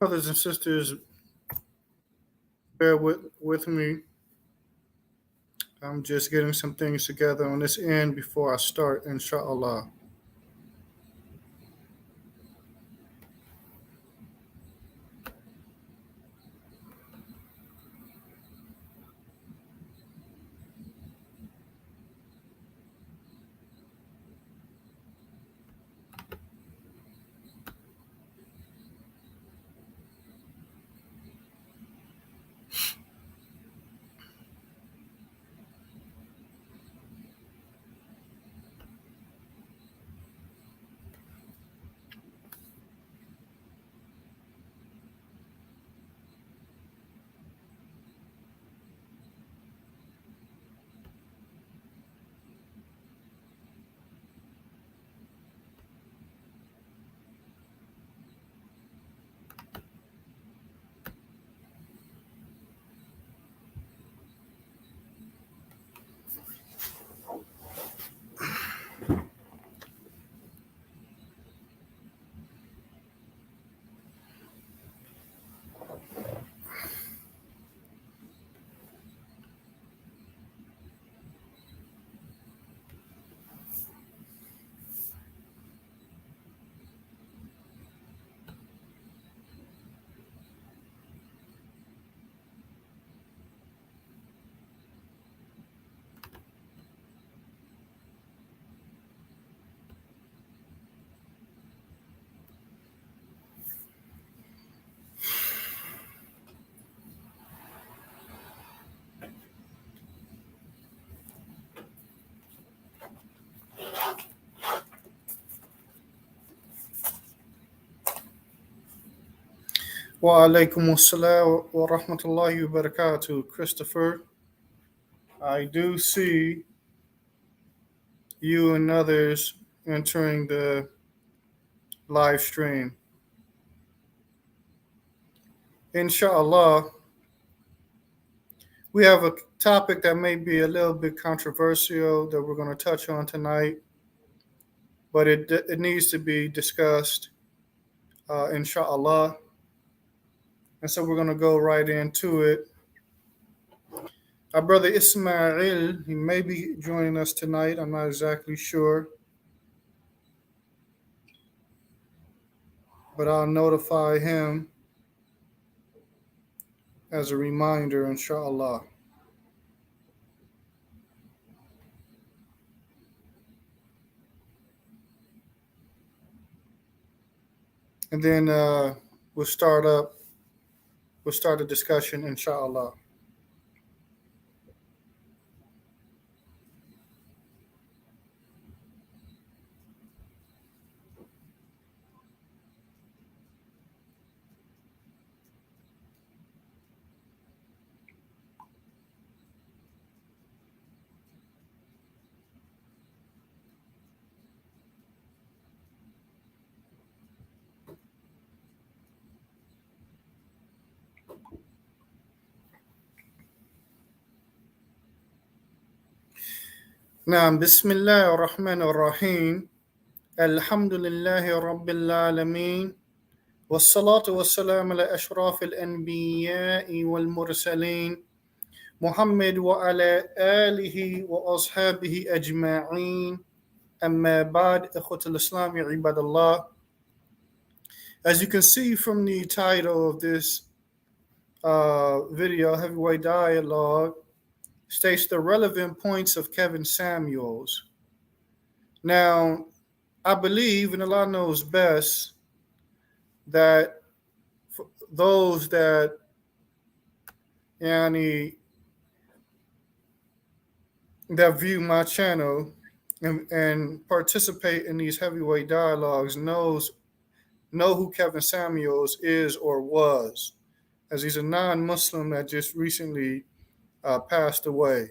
Brothers and sisters, bear with me. I'm just getting some things together on this end before I start, inshallah. Wa alaikum assalam wa rahmatullahi wa barakatuh. Christopher, I do see you and others entering the live stream. Inshallah, we have a topic that may be a little bit controversial that we're going to touch on tonight, but it needs to be discussed, inshallah. And so we're going to go right into it. Our brother Ismail, he may be joining us tonight. I'm not exactly sure, but I'll notify him as a reminder, inshallah. And then we'll start the discussion, inshallah. نعم بسم الله الرحمن الرحيم الحمد لله رب العالمين والصلاة والسلام على أشرف الأنبياء والمرسلين محمد وعلى آله وأصحابه أجمعين أما بعد إخوة الإسلام عباد الله. As you can see from the title of this video, Heavyweight Dialogue, states the relevant points of Kevin Samuels. Now, I believe, and Allah knows best, that those that view my channel and participate in these heavyweight dialogues know who Kevin Samuels is or was, as he's a non-Muslim that just recently passed away.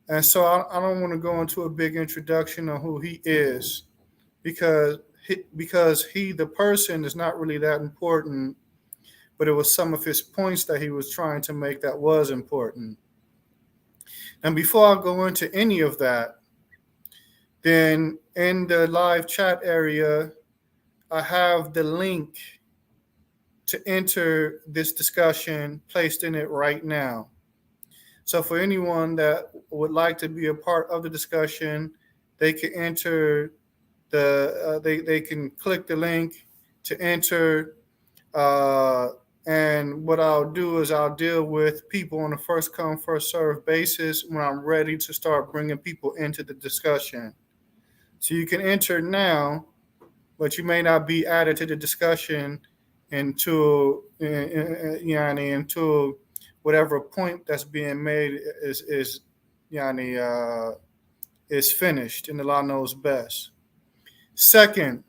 And so I don't want to go into a big introduction on who he is, because he, the person, is not really that important, but it was some of his points that he was trying to make that was important. And before I go into any of that, then in the live chat area, I have the link to enter this discussion placed in it right now. So for anyone that would like to be a part of the discussion, they can enter they can click the link to enter. And what I'll do is I'll deal with people on a first come, first serve basis when I'm ready to start bringing people into the discussion. So you can enter now, but you may not be added to the discussion until whatever point that's being made is finished, and Allah knows best. Second,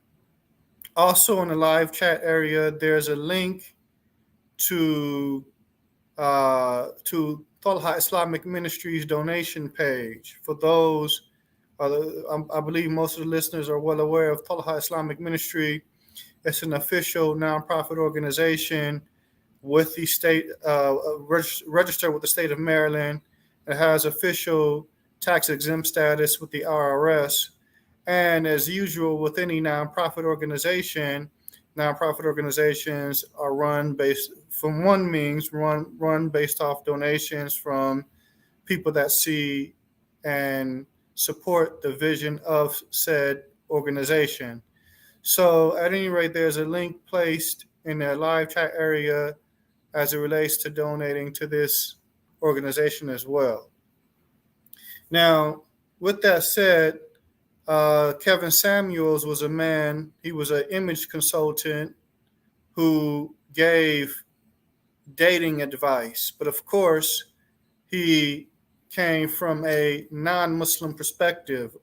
also in the live chat area, there's a link to Talha Islamic Ministry's donation page. For those, I believe most of the listeners are well aware of Talha Islamic Ministry. It's an official nonprofit organization with the state, registered with the state of Maryland. It has official tax exempt status with the IRS. And as usual with any nonprofit organizations are run based off donations from people that see and support the vision of said organization. So at any rate, there's a link placed in the live chat area as it relates to donating to this organization as well. Now, with that said, Kevin Samuels was a man, he was an image consultant who gave dating advice. But of course, he came from a non-Muslim perspective.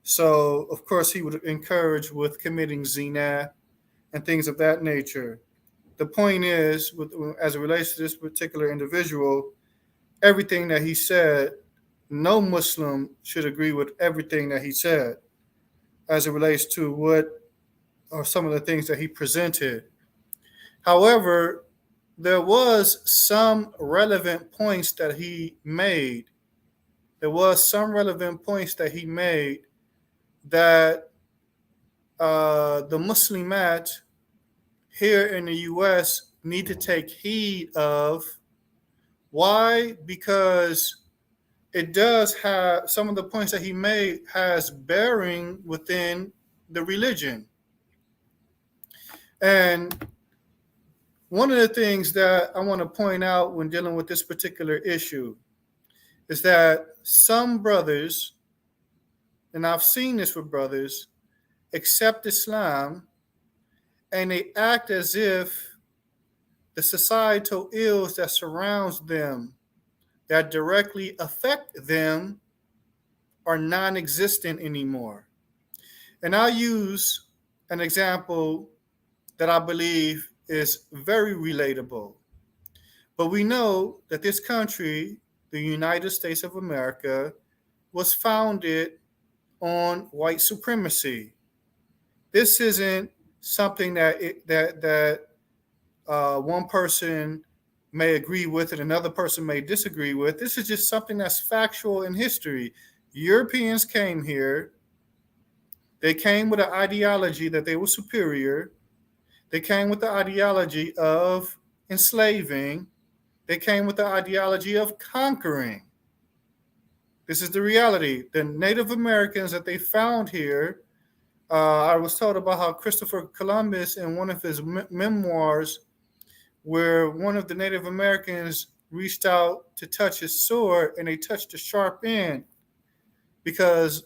So, of course, he would encourage with committing zina and things of that nature. The point is, as it relates to this particular individual, everything that he said, no Muslim should agree with everything that he said as it relates to what are some of the things that he presented. However, there was some relevant points that he made. There was some relevant points that he made that the Muslimat here in the U.S. need to take heed of. Why? Because it does have, some of the points that he made has bearing within the religion. And one of the things that I want to point out when dealing with this particular issue is that some brothers, and I've seen this with brothers, accept Islam and they act as if the societal ills that surrounds them, that directly affect them, are non-existent anymore. And I'll use an example that I believe is very relatable. But we know that this country, the United States of America, was founded on white supremacy. This isn't something that one person may agree with and another person may disagree with. This is just something that's factual in history. Europeans came here. They came with an ideology that they were superior. They came with the ideology of enslaving. They came with the ideology of conquering. This is the reality. The Native Americans that they found here, I was told about how Christopher Columbus, in one of his memoirs, where one of the Native Americans reached out to touch his sword and they touched the sharp end because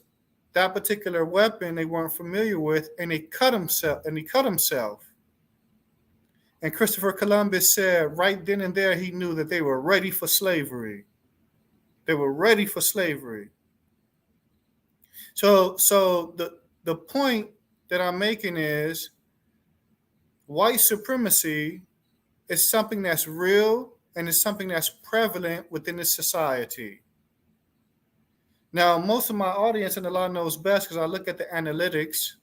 that particular weapon they weren't familiar with, and he cut himself. And Christopher Columbus said right then and there he knew that they were ready for slavery. They were ready for slavery. So the point that I'm making is white supremacy is something that's real and it's something that's prevalent within the society. Now, most of my audience, and Allah knows best because I look at the analytics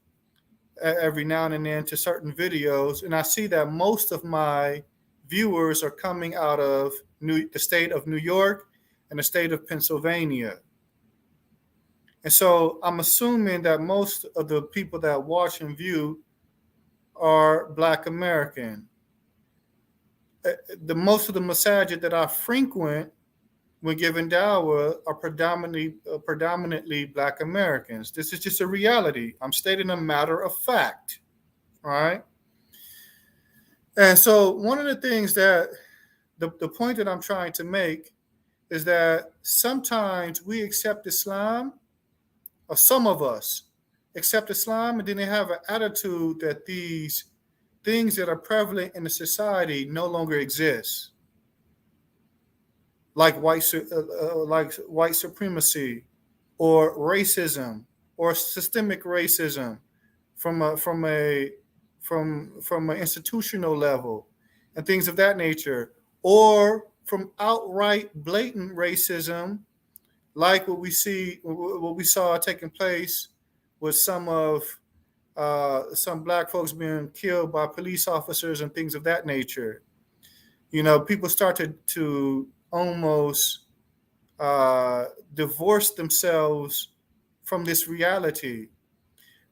every now and then to certain videos, and I see that most of my viewers are coming out of the state of New York and the state of Pennsylvania. And so I'm assuming that most of the people that watch and view are Black American. the most of the masajid that I frequent when giving dawah are predominantly Black Americans. This is just a reality. I'm stating a matter of fact. All right. And so one of the things that the point that I'm trying to make is that sometimes we accept Islam, or some of us accept Islam, and then they have an attitude that these things that are prevalent in the society no longer exist, like white supremacy, or racism, or systemic racism from an institutional level, and things of that nature, or from outright blatant racism, like what we saw taking place with some Black folks being killed by police officers and things of that nature. People started to almost divorce themselves from this reality.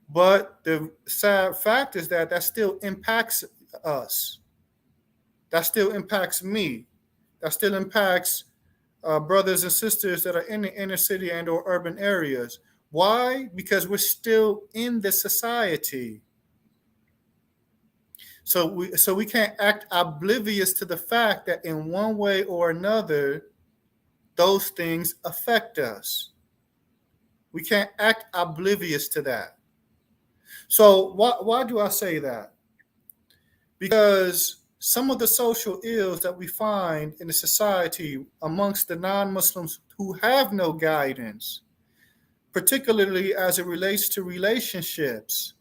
But the sad fact is that still impacts us. That still impacts me. That still impacts brothers and sisters that are in the inner city and or urban areas. Why? Because we're still in the society. So we can't act oblivious to the fact that in one way or another, those things affect us. We can't act oblivious to that. So why do I say that? Because some of the social ills that we find in the society amongst the non-Muslims who have no guidance, particularly as it relates to relationships,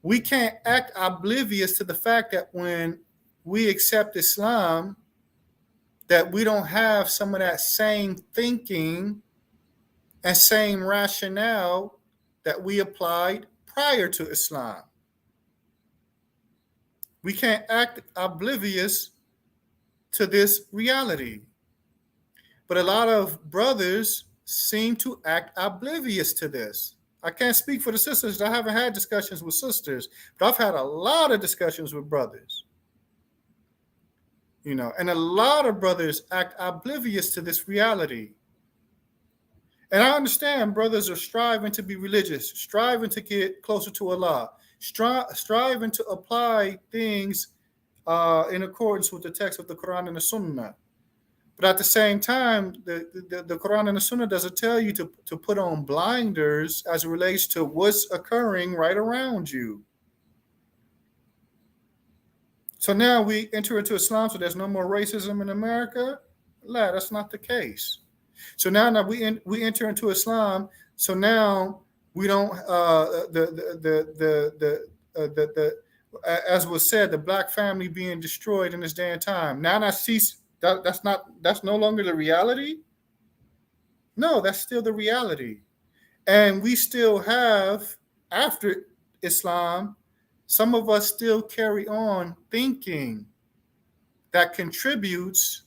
we can't act oblivious to the fact that when we accept Islam, that we don't have some of that same thinking and same rationale that we applied prior to Islam. We can't act oblivious to this reality. But a lot of brothers seem to act oblivious to this. I can't speak for the sisters. I haven't had discussions with sisters, but I've had a lot of discussions with brothers. And a lot of brothers act oblivious to this reality. And I understand brothers are striving to be religious, striving to get closer to Allah, striving to apply things in accordance with the text of the Quran and the Sunnah. But at the same time, the Quran and the Sunnah doesn't tell you to put on blinders as it relates to what's occurring right around you. So now we enter into Islam, so there's no more racism in America? La, that's not the case. So now we enter into Islam, so now we don't as was said, the Black family being destroyed in this day and time. Now that's no longer the reality. No, that's still the reality. And we still have, after Islam, some of us still carry on thinking that contributes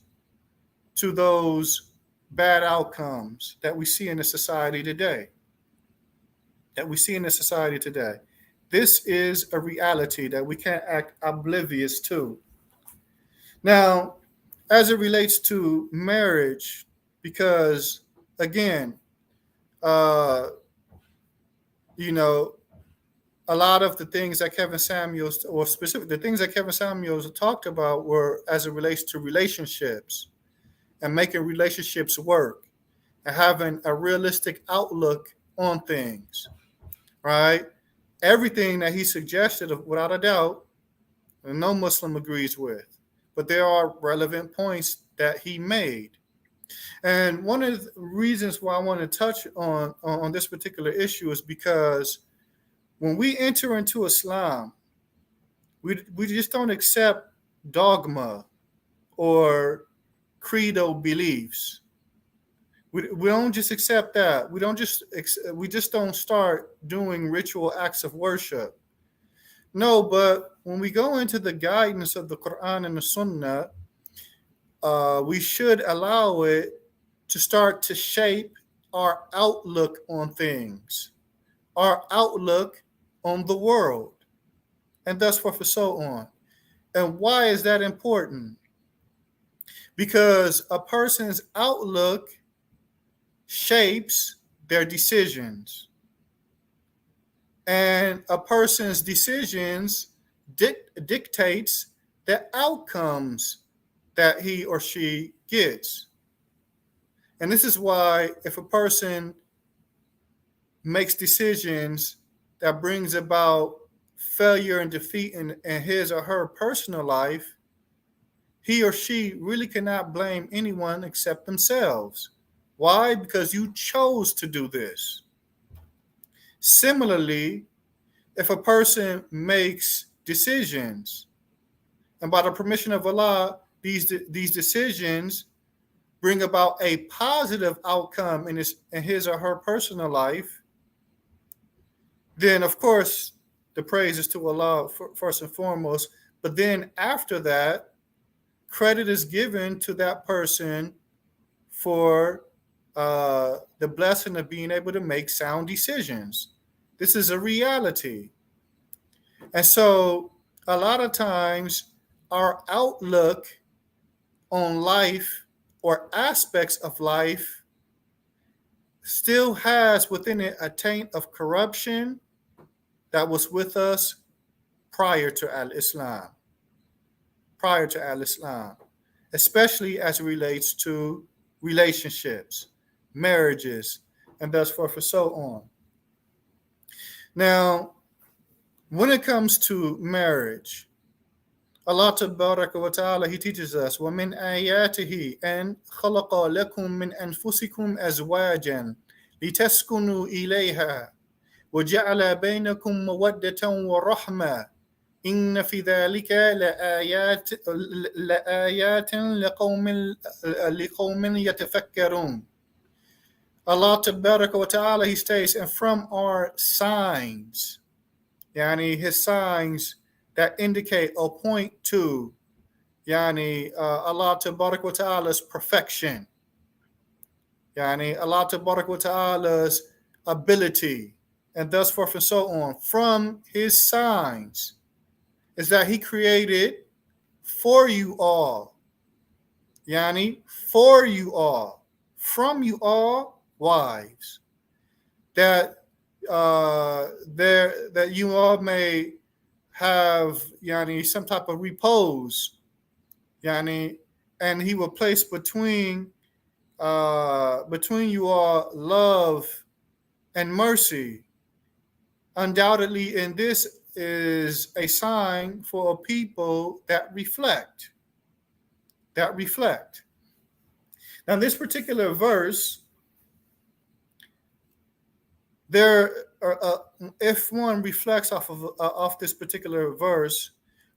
to those bad outcomes that we see in the society today. This is a reality that we can't act oblivious to. Now, as it relates to marriage, because again, a lot of the things that Kevin Samuels, or specific the things that Kevin Samuels talked about, were as it relates to relationships and making relationships work and having a realistic outlook on things, right? Everything that he suggested, without a doubt, no Muslim agrees with, but there are relevant points that he made. And one of the reasons why I want to touch on this particular issue is because when we enter into Islam, we just don't accept dogma or credo beliefs. We don't just accept that. We just don't start doing ritual acts of worship. No, but when we go into the guidance of the Quran and the Sunnah, we should allow it to start to shape our outlook on things, our outlook on the world, and thus forth and so on. And why is that important? because a person's outlook shapes their decisions, and a person's decisions dictates the outcomes that he or she gets. And this is why if a person makes decisions that brings about failure and defeat in his or her personal life, he or she really cannot blame anyone except themselves. Why? Because you chose to do this. Similarly, if a person makes decisions, and by the permission of Allah, these decisions bring about a positive outcome in his or her personal life, then of course the praise is to Allah first and foremost. But then after that, credit is given to that person for the blessing of being able to make sound decisions. This is a reality. And so a lot of times our outlook on life or aspects of life still has within it a taint of corruption that was with us prior to Al-Islam. Prior to Al-Islam, especially as it relates to relationships, marriages, and thus forth and so on. Now, when it comes to marriage, Allah Tabaraka wa Ta'ala, He teaches us, وَمِنْ آيَاتِهِ أَنْ خَلَقَ لَكُم مِّنْ أَنفُسِكُمْ أَزْوَاجًا لِتَسْكُنُوا إِلَيْهَا وَجَعَلَ بَيْنَكُم مَّوَدَّةً وَرَحْمَةً إِنَّ فِي ذَلِكَ لَآيَاتٍ لِقَوْمٍ يَتَفَكَّرُونَ. Allah Tabaraka wa Ta'ala, He states, and from our signs, yani His signs that indicate or point to Allah Tabaraka wa Ta'ala's perfection, Allah Tabaraka wa Ta'ala's ability, and thus forth and so on. From His signs is that He created for you all, for you all, from you all wives, that that you all may have some type of repose, and He will place between you all love and mercy. Undoubtedly, in this is a sign for a people that reflect. Now, this particular verse, if one reflects off this particular verse,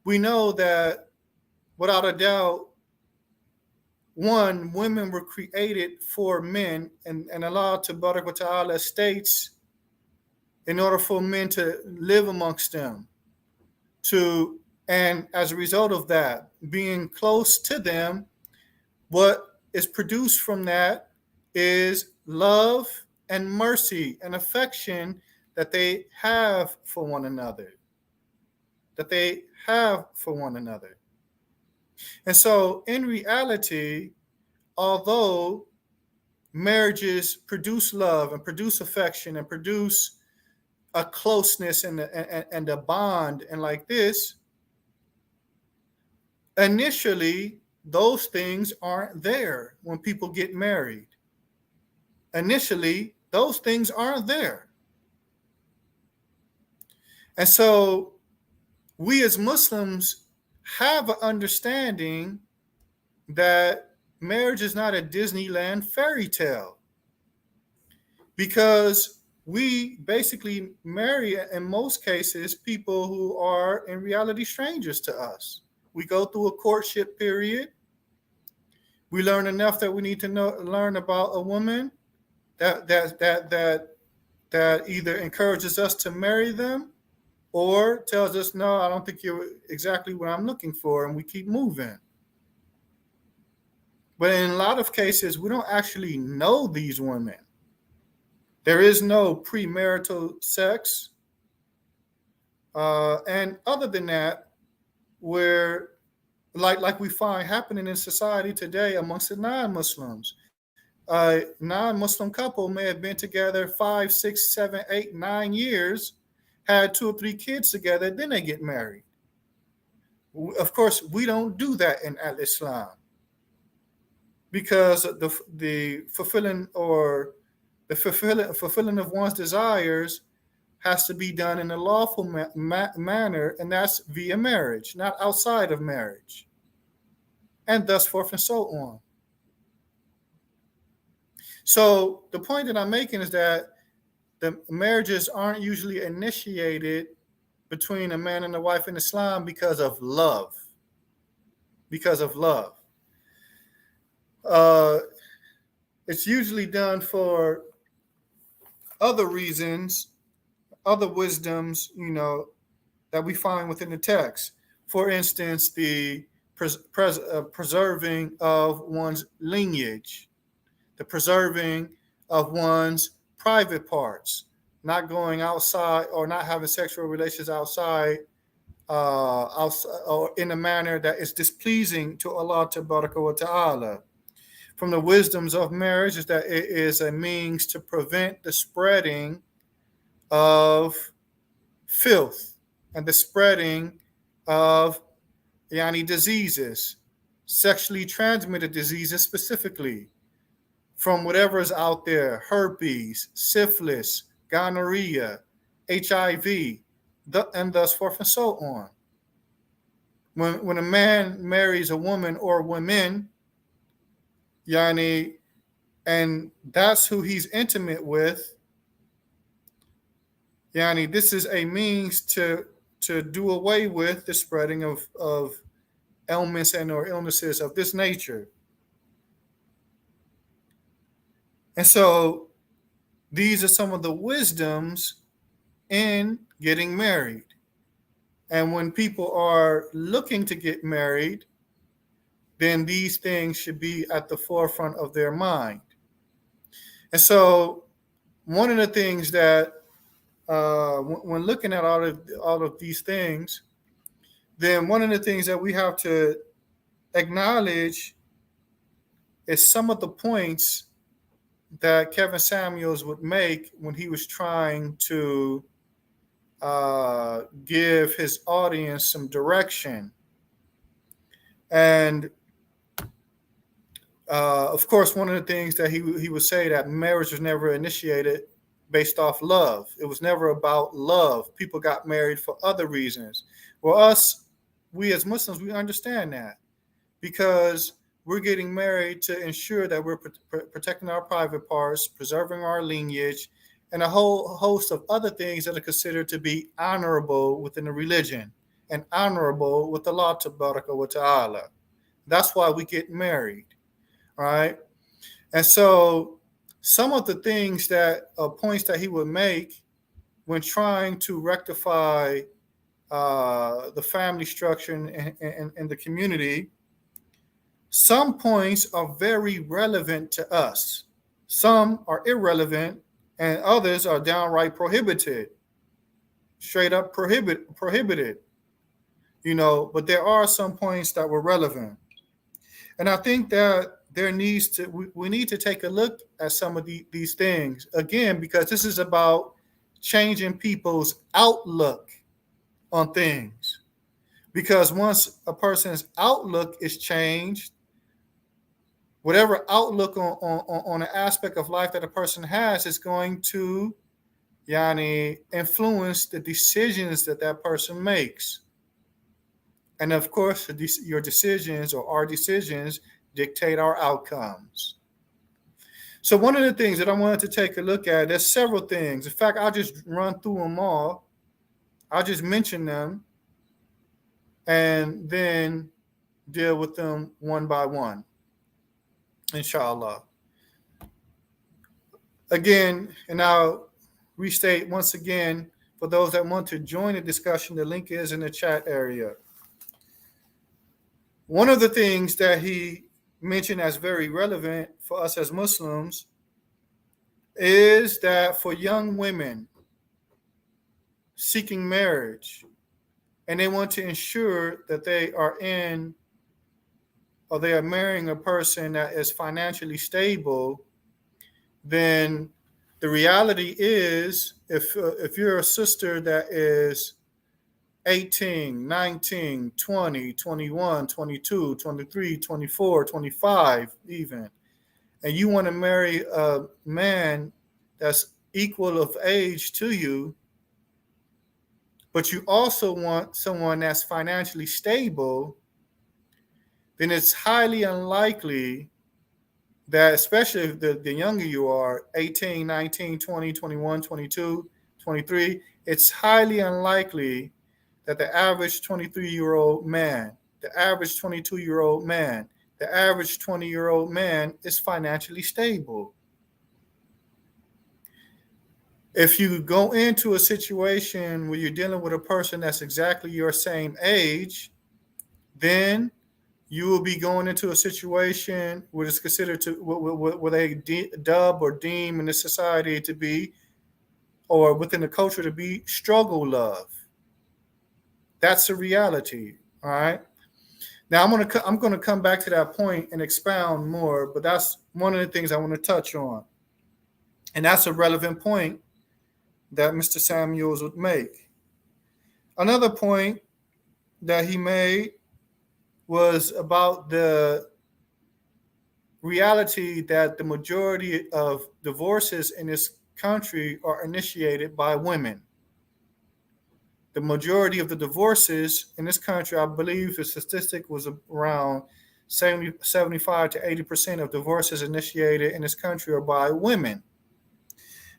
we know that without a doubt, one, women were created for men, and Allah Tabaraka wa Ta'ala states, in order for men to live amongst them, and as a result of that, being close to them, what is produced from that is love and mercy and affection that they have for one another. And so, in reality, although marriages produce love and produce affection and produce a closeness and a bond and like this, initially, those things aren't there when people get married. Initially, those things aren't there. And so we as Muslims have an understanding that marriage is not a Disneyland fairy tale, because we basically marry, in most cases, people who are in reality strangers to us. We go through a courtship period. We learn enough that we need to learn about a woman that either encourages us to marry them or tells us, no, I don't think you're exactly what I'm looking for, and we keep moving. But in a lot of cases, we don't actually know these women. There is no premarital sex. And other than that, we're like we find happening in society today amongst the non-Muslims. A non-Muslim couple may have been together 5, 6, 7, 8, 9 years, had 2 or 3 kids together, then they get married. Of course, we don't do that in Al-Islam, because the fulfilling of one's desires has to be done in a lawful manner, and that's via marriage, not outside of marriage, and thus forth and so on. So the point that I'm making is that the marriages aren't usually initiated between a man and a wife in Islam because of love. Because of love. It's usually done for other reasons, other wisdoms, that we find within the text. For instance, the preserving of one's lineage, the preserving of one's private parts, not going outside or not having sexual relations outside or in a manner that is displeasing to Allah Tabaraka wa Ta'ala. From the wisdoms of marriage is that it is a means to prevent the spreading of filth and the spreading of diseases, sexually transmitted diseases specifically, from whatever is out there: herpes, syphilis, gonorrhea, HIV, and thus forth and so on. When a man marries a woman or women, and that's who he's intimate with, this is a means to do away with the spreading of ailments and or illnesses of this nature. And so these are some of the wisdoms in getting married. And when people are looking to get married, then these things should be at the forefront of their mind. And so one of the things that when looking at all of these things, then one of the things that we have to acknowledge is some of the points that Kevin Samuels would make when he was trying to give his audience some direction. And of course, one of the things that he would say, that marriage was never initiated based off love. It was never about love. People got married for other reasons. Well, we as Muslims, we understand that, because we're getting married to ensure that we're protecting our private parts, preserving our lineage, and a whole host of other things that are considered to be honorable within the religion and honorable with Allah Tabaraka wa Ta'ala. That's why we get married, all right? And so some of the things points that he would make when trying to rectify the family structure in the community, some points are very relevant to us. Some are irrelevant, and others are downright prohibited, straight up prohibited. But there are some points that were relevant. And I think that we need to take a look at some of these things, again, because this is about changing people's outlook on things. Because once a person's outlook is changed, whatever outlook on an aspect of life that a person has is going to influence the decisions that person makes. And of course, your decisions or our decisions dictate our outcomes. So one of the things that I wanted to take a look at, there's several things. In fact, I'll just run through them all. I'll just mention them and then deal with them one by one, inshallah. Again, and I'll restate once again, for those that want to join the discussion, the link is in the chat area. One of the things that he mentioned as very relevant for us as Muslims is that for young women seeking marriage, and they want to ensure that they are in or they are marrying a person that is financially stable, then the reality is if you're a sister that is 18, 19, 20, 21, 22, 23, 24, 25 even, and you want to marry a man that's equal of age to you, but you also want someone that's financially stable, then it's highly unlikely that, especially if the younger you are, 18, 19, 20, 21, 22, 23, it's highly unlikely that the average 23-year-old man, the average 22-year-old man, the average 20-year-old man is financially stable. If you go into a situation where you're dealing with a person that's exactly your same age, then you will be going into a situation what is considered to what they dub or deem in the society to be, or within the culture to be, struggle love. That's a reality. All right. Now I'm gonna come back to that point and expound more, but that's one of the things I want to touch on, and that's a relevant point that Mr. Samuels would make. Another point that he made was about the reality that the majority of divorces in this country are initiated by women. The majority of the divorces in this country, I believe the statistic was around 75 to 80% of divorces initiated in this country are by women.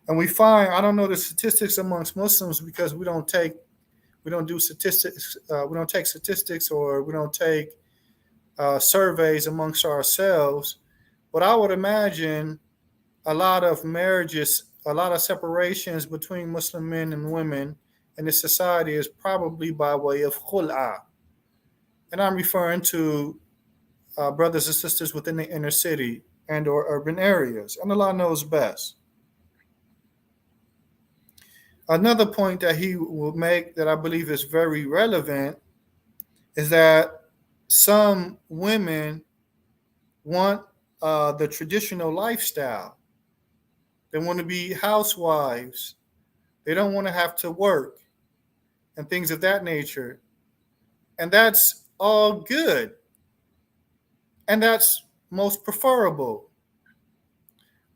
And we find, I don't know the statistics amongst Muslims because we don't do statistics, we don't take statistics, or we don't take surveys amongst ourselves. But I would imagine a lot of marriages, a lot of separations between Muslim men and women in this society is probably by way of khul'a. And I'm referring to brothers and sisters within the inner city and or urban areas. And Allah knows best. Another point that he will make that I believe is very relevant is that some women want the traditional lifestyle. They want to be housewives. They don't want to have to work and things of that nature. And that's all good. And that's most preferable.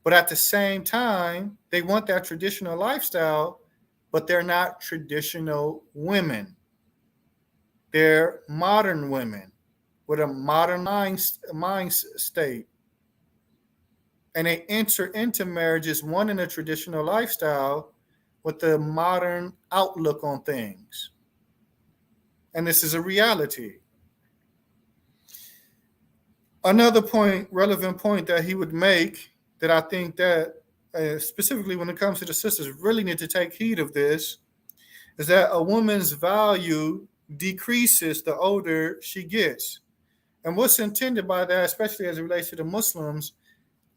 But at the same time, they want that traditional lifestyle, but they're not traditional women. They're modern women with a modern mind state. And they enter into marriages wanting a traditional lifestyle with a modern outlook on things. And this is a reality. Another point, relevant point that he would make that I think that specifically when it comes to the sisters really need to take heed of this is that a woman's value decreases the older she gets. And what's intended by that, especially as it relates to the Muslims,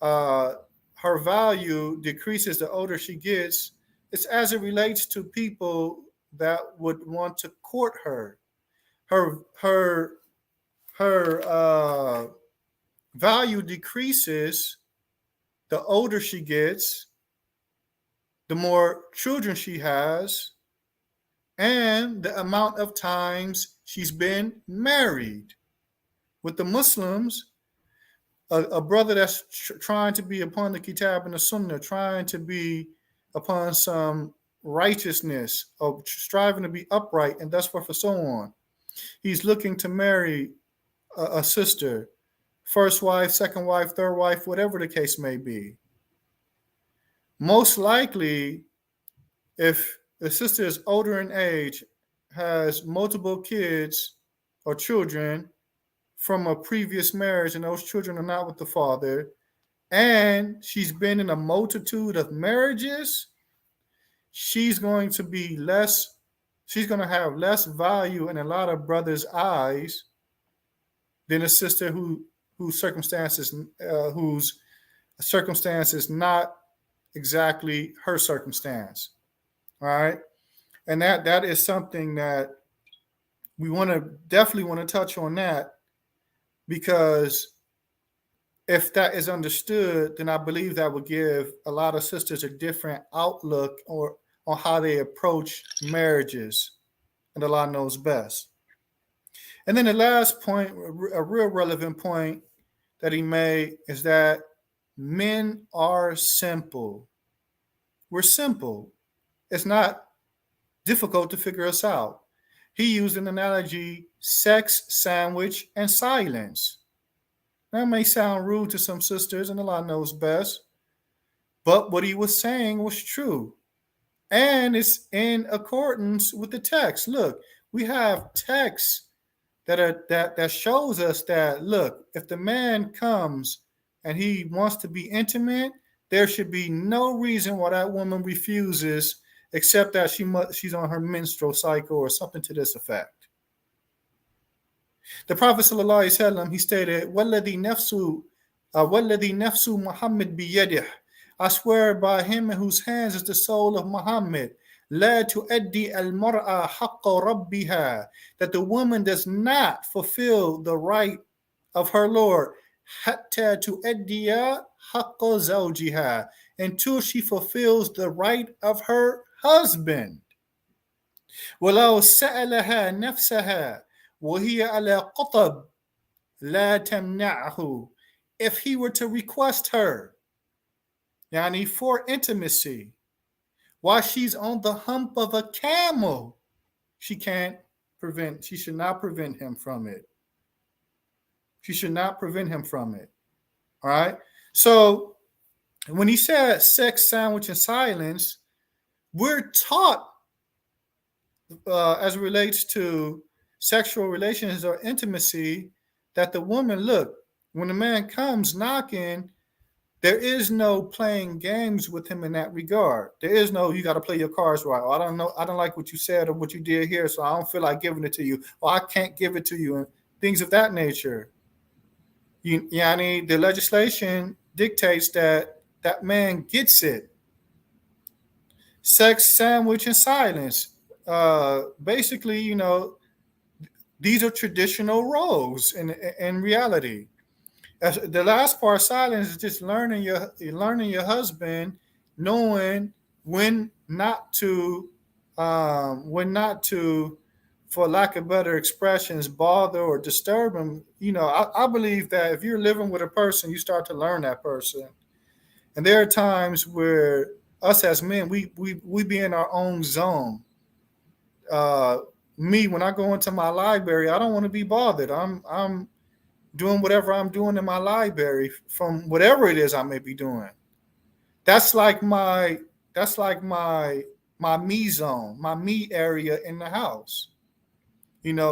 her value decreases the older she gets. It's as it relates to people that would want to court her. Her value decreases the older she gets, the more children she has, and the amount of times she's been married. With the Muslims, a brother that's trying to be upon the Kitab and the Sunnah, trying to be upon some righteousness, of striving to be upright, and thus forth and so on. He's looking to marry a sister, first wife, second wife, third wife, whatever the case may be. Most likely, if the sister is older in age, has multiple kids or children from a previous marriage, and those children are not with the father, and she's been in a multitude of marriages, she's going to have less value in a lot of brothers' eyes than a sister whose circumstances is not exactly her circumstance. All right. And that is something that we definitely want to touch on, that because if that is understood, then I believe that would give a lot of sisters a different outlook or on how they approach marriages, and Allah knows best. And then the last point, a real relevant point that he made, is that men are simple. We're simple. It's not difficult to figure us out. He used an analogy: sex, sandwich, and silence. That may sound rude to some sisters, and Allah knows best, but what he was saying was true. And it's in accordance with the text. Look, we have texts that shows us that, look, if the man comes and he wants to be intimate, there should be no reason why that woman refuses, except that she's on her menstrual cycle or something to this effect. The Prophet ﷺ, he stated, "Walladhi nafsu Muhammad biyadih." I swear by him in whose hands is the soul of Muhammad. لا تؤدي المرأة حق ربها, that the woman does not fulfill the right of her Lord, حتى تؤدي حق زوجها, until she fulfills the right of her husband. ولو سألها نفسها وهي على قطب لا تمنعه, if he were to request her, yani for intimacy, while she's on the hump of a camel, she should not prevent him from it. She should not prevent him from it. All right. So when he said sex, sandwich, and silence, we're taught as it relates to sexual relations or intimacy that the woman, look, when the man comes knocking, there is no playing games with him in that regard. There is no, you got to play your cards right. Or I don't know, I don't like what you said or what you did here, so I don't feel like giving it to you. Or I can't give it to you, and things of that nature. The legislation dictates that that man gets it. Sex, sandwich, and silence. Basically, these are traditional roles in reality. The last part, silence, is just learning your husband, knowing when not to, for lack of better expressions, bother or disturb him. I believe that if you're living with a person, you start to learn that person, and there are times where us as men, we be in our own zone. Uh, Me, when I go into my library, I don't want to be bothered. I'm doing whatever I'm doing in my library from whatever it is I may be doing. That's like my me zone, my me area in the house.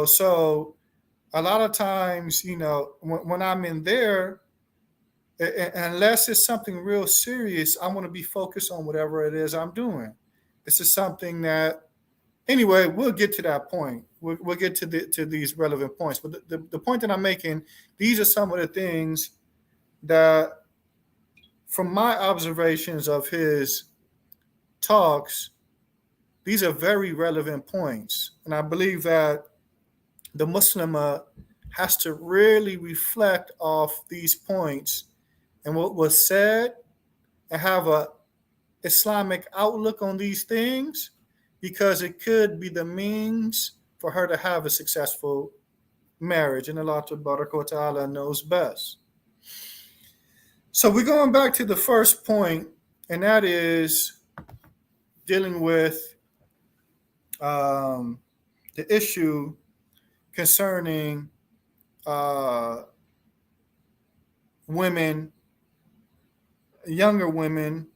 So a lot of times, when I'm in there, unless it's something real serious, I want to be focused on whatever it is I'm doing. This is something that, anyway, we'll get to that point. We'll get to these relevant points. But the point that I'm making, these are some of the things that, from my observations of his talks, these are very relevant points. And I believe that the Muslimah has to really reflect off these points and what was said, and have a Islamic outlook on these things, because it could be the means for her to have a successful marriage, and Allah Ta'ala knows best. So we're going back to the first point, and that is dealing with the issue concerning women, younger women,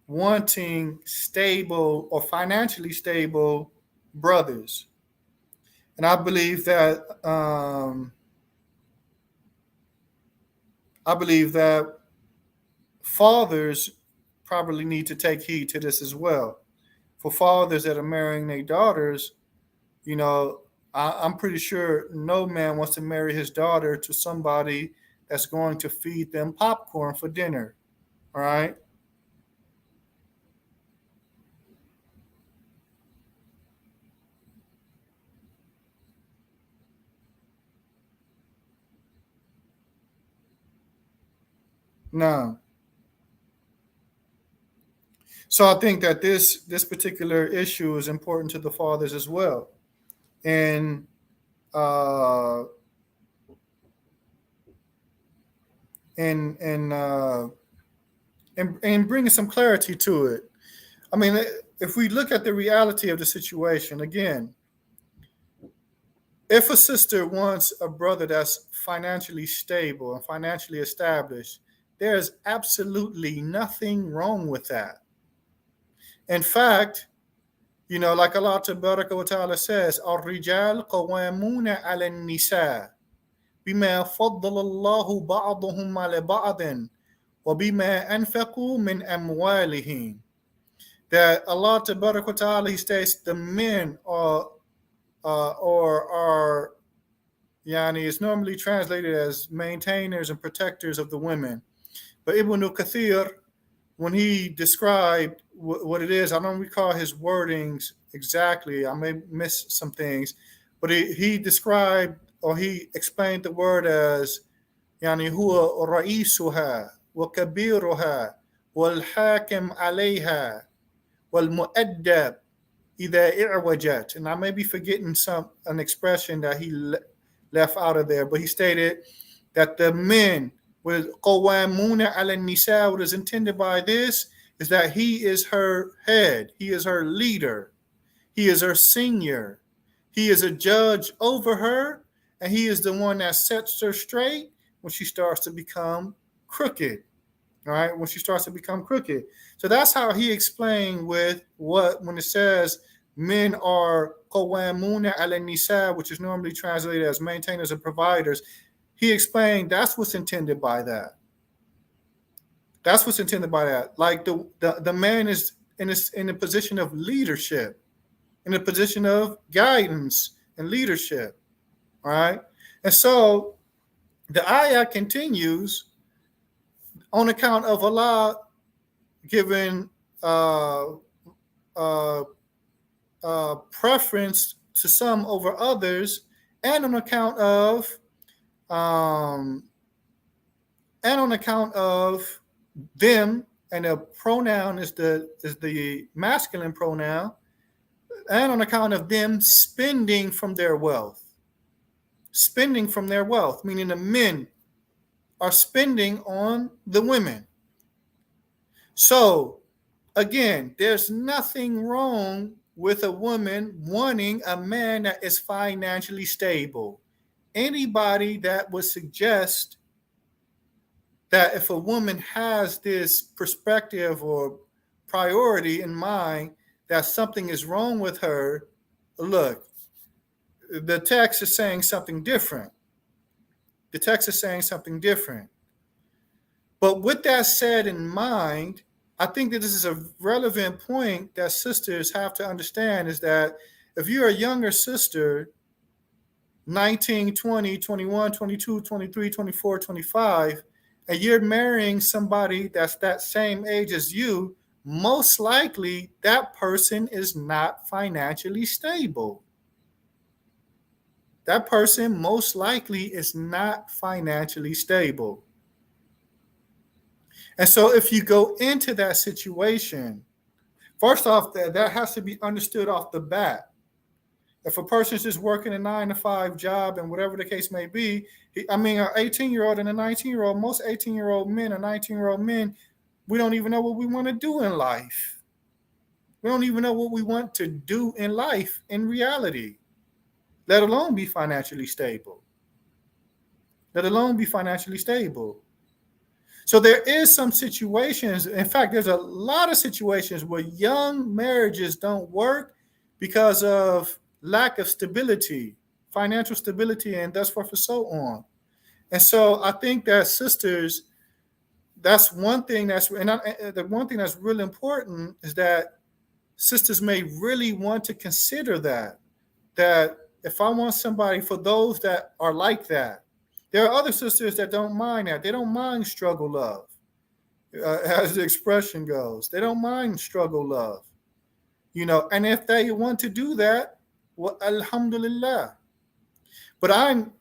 wanting stable or financially stable brothers. And I believe that fathers probably need to take heed to this as well. For fathers that are marrying their daughters, I'm pretty sure no man wants to marry his daughter to somebody that's going to feed them popcorn for dinner. All right. No. So I think that this particular issue is important to the fathers as well, and uh, and and uh, and bringing some clarity to it. I mean, if we look at the reality of the situation again, if a sister wants a brother that's financially stable and financially established, there's absolutely nothing wrong with that. In fact, like Allah Tabaraka wa Ta'ala says, Al-Rijal Qawamuna ala Nisa bima faddala Allahu ba'dahum ala ba'din wa bima anfaqu min amwalihim. That Allah Tabaraka wa Ta'ala, He states the men are yani is normally translated as maintainers and protectors of the women. But Ibn Kathir, when he described what it is, I don't recall his wordings exactly. I may miss some things, but he described or he explained the word as يعني هو رئيسها وكبيرها والحاكم عليها والمؤدب إذا إعوجت. And I may be forgetting an expression that he left out of there, but he stated that the men with qawamuna ala nisa, what is intended by this is that he is her head, he is her leader, he is her senior, he is a judge over her, and he is the one that sets her straight when she starts to become crooked. All right, when she starts to become crooked. So that's how he explained with when it says men are qawamuna ala nisa, which is normally translated as maintainers and providers. He explained that's what's intended by that. That's what's intended by that. Like the man is in a position of leadership, in a position of guidance and leadership. All right. And so the ayah continues on account of Allah giving preference to some over others, and on account of them, and the pronoun is the masculine pronoun, and on account of them spending from their wealth, meaning the men are spending on the women. So again, there's nothing wrong with a woman wanting a man that is financially stable. Anybody that would suggest that if a woman has this perspective or priority in mind that something is wrong with her, look, the text is saying something different. The text is saying something different. But with that said in mind, I think that this is a relevant point that sisters have to understand, is that if you're a younger sister, 19, 20, 21, 22, 23, 24, 25, and you're marrying somebody that's that same age as you, most likely that person is not financially stable. That person most likely is not financially stable. And so if you go into that situation, first off, that has to be understood off the bat. If a person's just working a 9-to-5 job and whatever the case may be, an 18-year-old and a 19-year-old, most 18-year-old men or 19-year-old men, we don't even know what we want to do in life. We don't even know what we want to do in life in reality, let alone be financially stable. Let alone be financially stable. So there is some situations, in fact, there's a lot of situations where young marriages don't work because of lack of stability, financial stability, and thus forth and so on. And so I think that sisters, that's one thing the one thing that's really important is that sisters may really want to consider that if I want somebody, for those that are like that, there are other sisters that don't mind that. They don't mind struggle love, as the expression goes. They don't mind struggle love, and if they want to do that, well, alhamdulillah. But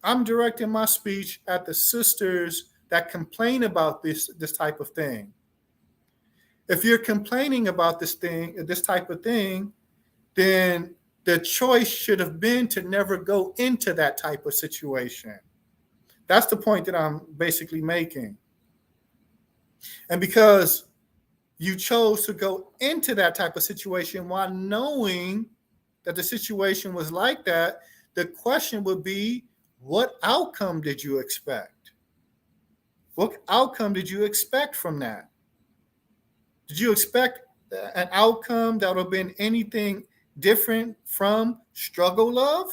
I'm directing my speech at the sisters that complain about this type of thing. If you're complaining about this type of thing, then the choice should have been to never go into that type of situation. That's the point that I'm basically making. And because you chose to go into that type of situation while knowing that the situation was like that, the question would be, what outcome did you expect? What outcome did you expect from that? Did you expect an outcome that would have been anything different from struggle love,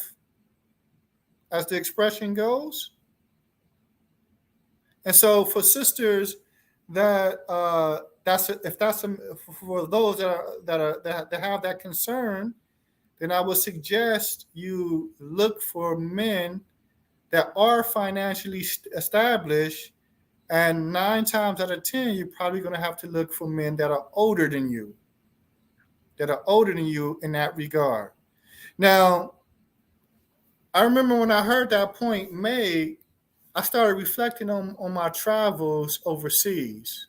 as the expression goes? And so for sisters that for those that have that concern, then I would suggest you look for men that are financially established. And 9 times out of 10, you're probably going to have to look for men that are older than you, in that regard. Now, I remember when I heard that point made, I started reflecting on my travels overseas.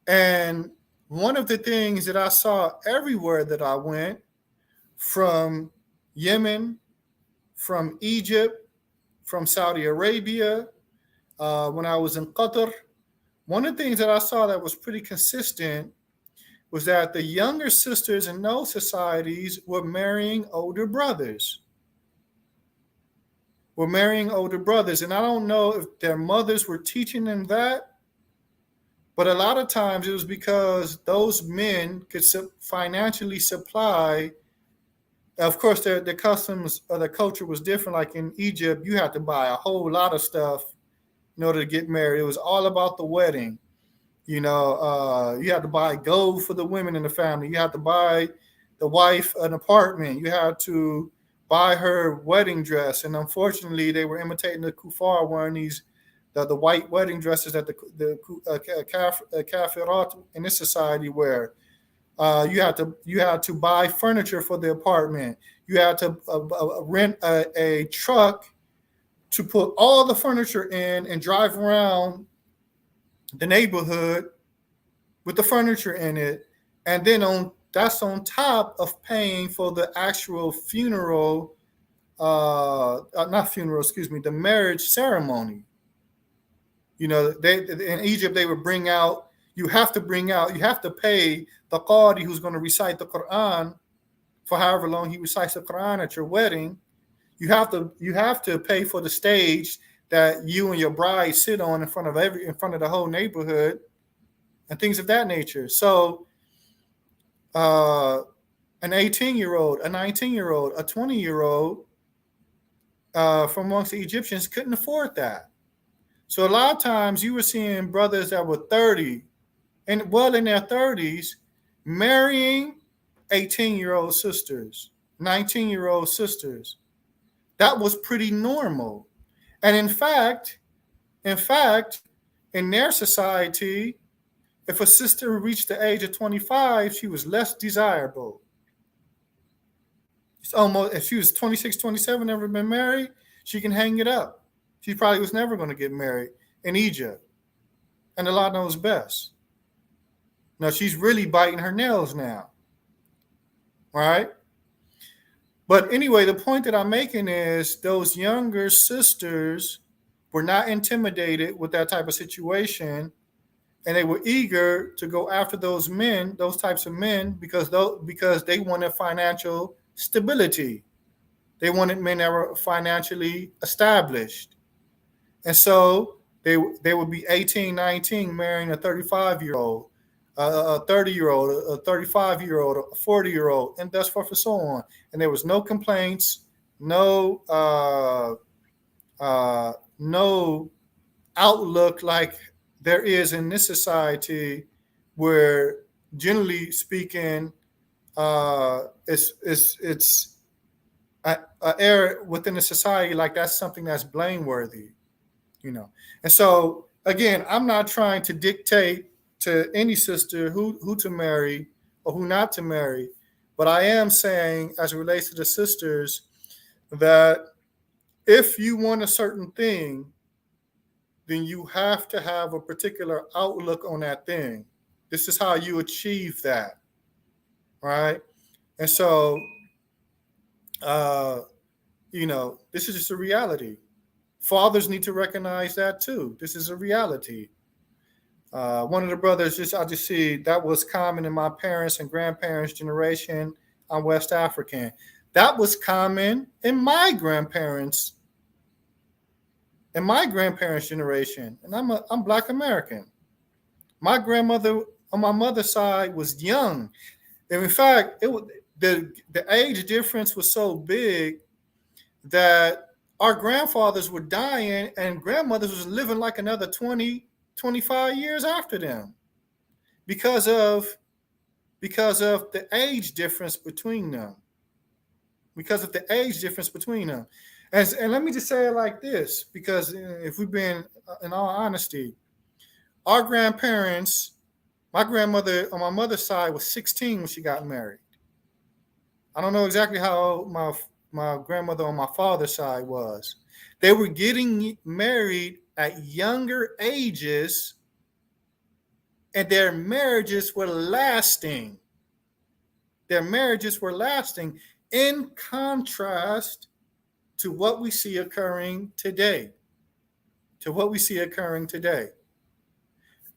And one of the things that I saw everywhere that I went, from Yemen, from Egypt, from Saudi Arabia, when I was in Qatar, one of the things that I saw that was pretty consistent was that the younger sisters in those societies were marrying older brothers. And I don't know if their mothers were teaching them that, but a lot of times it was because those men could financially supply. Of course, the customs or the culture was different. Like in Egypt, you had to buy a whole lot of stuff in order to get married. It was all about the wedding. You had to buy gold for the women in the family. You had to buy the wife an apartment. You had to buy her wedding dress. And unfortunately, they were imitating the kuffar, wearing the white wedding dresses that the kafirat in this society wear. You had to buy furniture for the apartment. You had to rent a truck to put all the furniture in and drive around the neighborhood with the furniture in it. And then that's on top of paying for the actual funeral, the marriage ceremony. In Egypt, they would you have to pay the qadi who's going to recite the Quran for however long he recites the Quran at your wedding. You have to pay for the stage that you and your bride sit on in front of the whole neighborhood, and things of that nature. So, an 18-year-old, a 19-year-old, a 20-year-old from amongst the Egyptians couldn't afford that. So a lot of times you were seeing brothers that were 30 and well in their 30s marrying 18-year-old sisters, 19-year-old sisters. That was pretty normal. And in fact, in their society, if a sister reached the age of 25, she was less desirable. It's almost, if she was 26, 27, never been married, she can hang it up. She probably was never going to get married in Egypt. And Allah knows best. Now, she's really biting her nails now. Right? But anyway, the point that I'm making is those younger sisters were not intimidated with that type of situation, and they were eager to go after those types of men, because they wanted financial stability. They wanted men that were financially established. And so they would be 18, 19, marrying a 35-year-old, a 30-year-old, a 35-year-old, a 40-year-old, and thus forth and so on. And there was no complaints, no outlook like there is in this society, where generally speaking, it's an error within the society, like that's something that's blameworthy, And so again, I'm not trying to dictate to any sister who to marry or who not to marry, but I am saying, as it relates to the sisters, that if you want a certain thing, then you have to have a particular outlook on that thing. This is how you achieve that, right? And so, uh, this is just a reality. Fathers need to recognize that too. This is a reality. One of the brothers, I just see that was common in my parents' and grandparents' generation. I'm West African. That was common in my grandparents' generation, and I'm Black American. My grandmother on my mother's side was young, and in fact, the age difference was so big that our grandfathers were dying, and grandmothers was living like another 20, 25 years after them because of the age difference between them. Because of the age difference between them. And let me just say it like this, because if we've been, in all honesty, our grandparents, my grandmother on my mother's side was 16 when she got married. I don't know exactly how old my grandmother on my father's side was. They were getting married at younger ages, and their marriages were lasting. Their marriages were lasting, in contrast to what we see occurring today.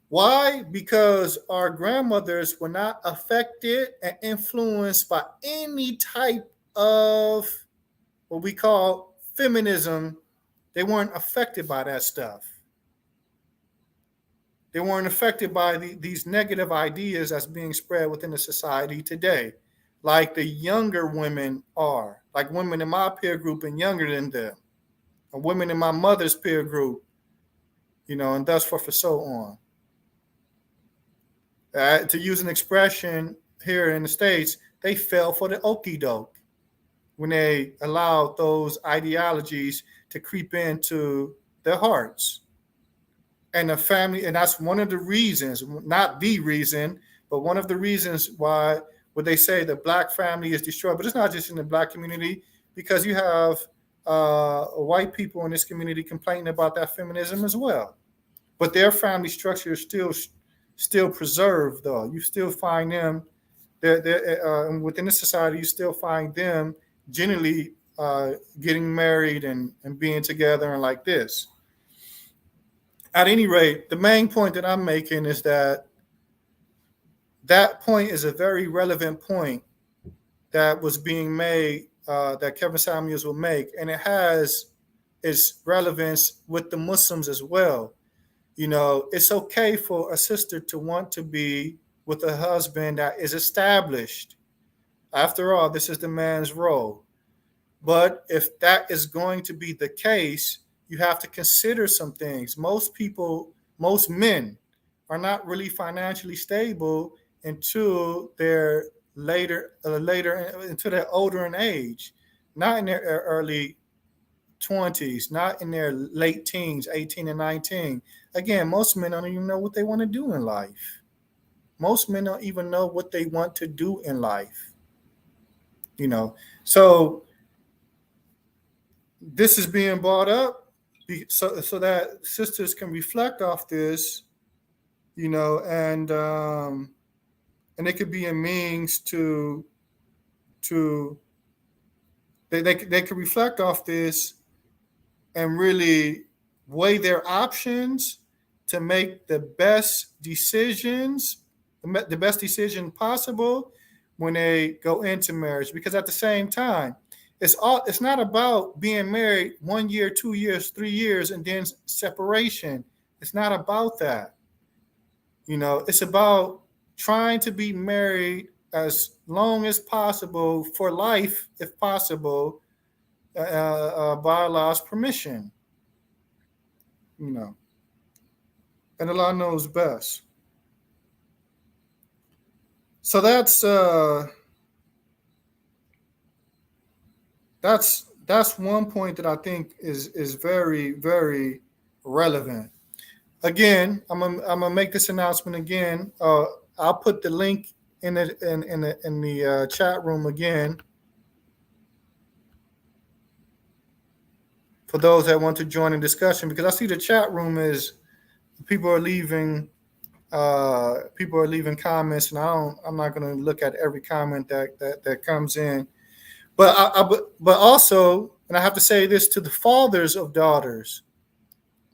Why? Because our grandmothers were not affected and influenced by any type of what we call feminism. They weren't affected by that stuff. They weren't affected by these negative ideas that's being spread within the society today, like the younger women are, like women in my peer group and younger than them, and women in my mother's peer group, and thus forth and so on. To use an expression here in the States, they fell for the okie doke when they allowed those ideologies to creep into their hearts. And the family, and that's one of the reasons, not the reason, but one of the reasons why would they say the Black family is destroyed. But it's not just in the Black community, because you have white people in this community complaining about that feminism as well. But their family structure is still preserved, though. You still find them, within the society, you still find them generally getting married and being together and like this. At any rate, the main point that I'm making is that point is a very relevant point that was being made, that Kevin Samuels will make, and it has its relevance with the Muslims as well. It's okay for a sister to want to be with a husband that is established. After all, this is the man's role. But if that is going to be the case, you have to consider some things. Most men are not really financially stable until they're later until they're older in age, not in their early 20s, not in their late teens, 18 and 19. Again, most men don't even know what they want to do in life. Most men don't even know what they want to do in life. So this is being brought up so that sisters can reflect off this, and it could be a means to they could reflect off this and really weigh their options to make the best decision possible when they go into marriage. Because at the same time, it's not about being married 1 year, 2 years, 3 years, and then separation. It's not about that. It's about trying to be married as long as possible for life, if possible, by Allah's permission. And Allah knows best. So that's one point that I think is very, very relevant. Again, I'm gonna make this announcement again. I'll put the link in the chat room again for those that want to join in discussion, because I see the chat room is people are leaving comments, and I'm not going to look at every comment that comes in. But also, and I have to say this to the fathers of daughters,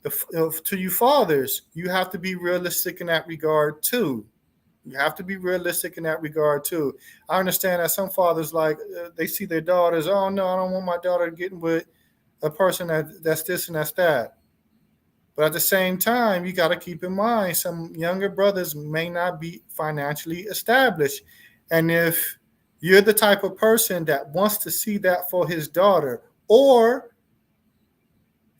to you fathers, you have to be realistic in that regard too. You have to be realistic in that regard too. I understand that some fathers they see their daughters. Oh no, I don't want my daughter getting with a person that's this and that's that. But at the same time, you got to keep in mind some younger brothers may not be financially established, and if you're the type of person that wants to see that for his daughter, or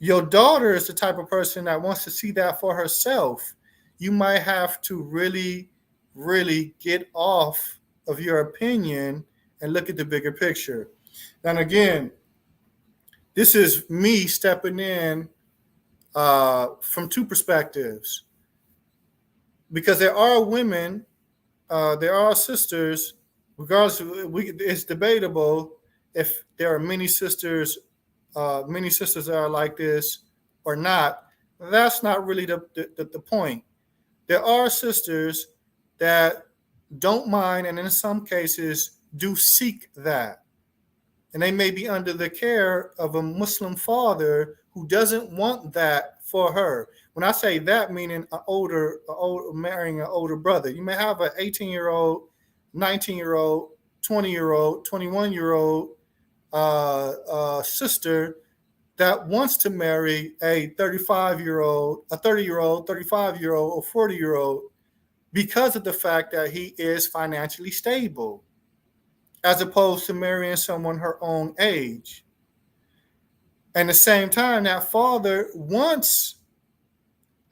your daughter is the type of person that wants to see that for herself, you might have to really, really get off of your opinion and look at the bigger picture. And again, this is me stepping in from two perspectives, because there are women, there are sisters, regardless, it's debatable if there are many sisters that are like this or not. That's not really the point. There are sisters that don't mind, and in some cases do seek that. And they may be under the care of a Muslim father who doesn't want that for her. When I say that, meaning marrying an older brother. You may have an 18-year-old, 19-year-old, 20-year-old, 21-year-old sister that wants to marry a 35-year-old, a 30-year-old, 35-year-old, or 40-year-old because of the fact that he is financially stable, as opposed to marrying someone her own age. And at the same time, that father wants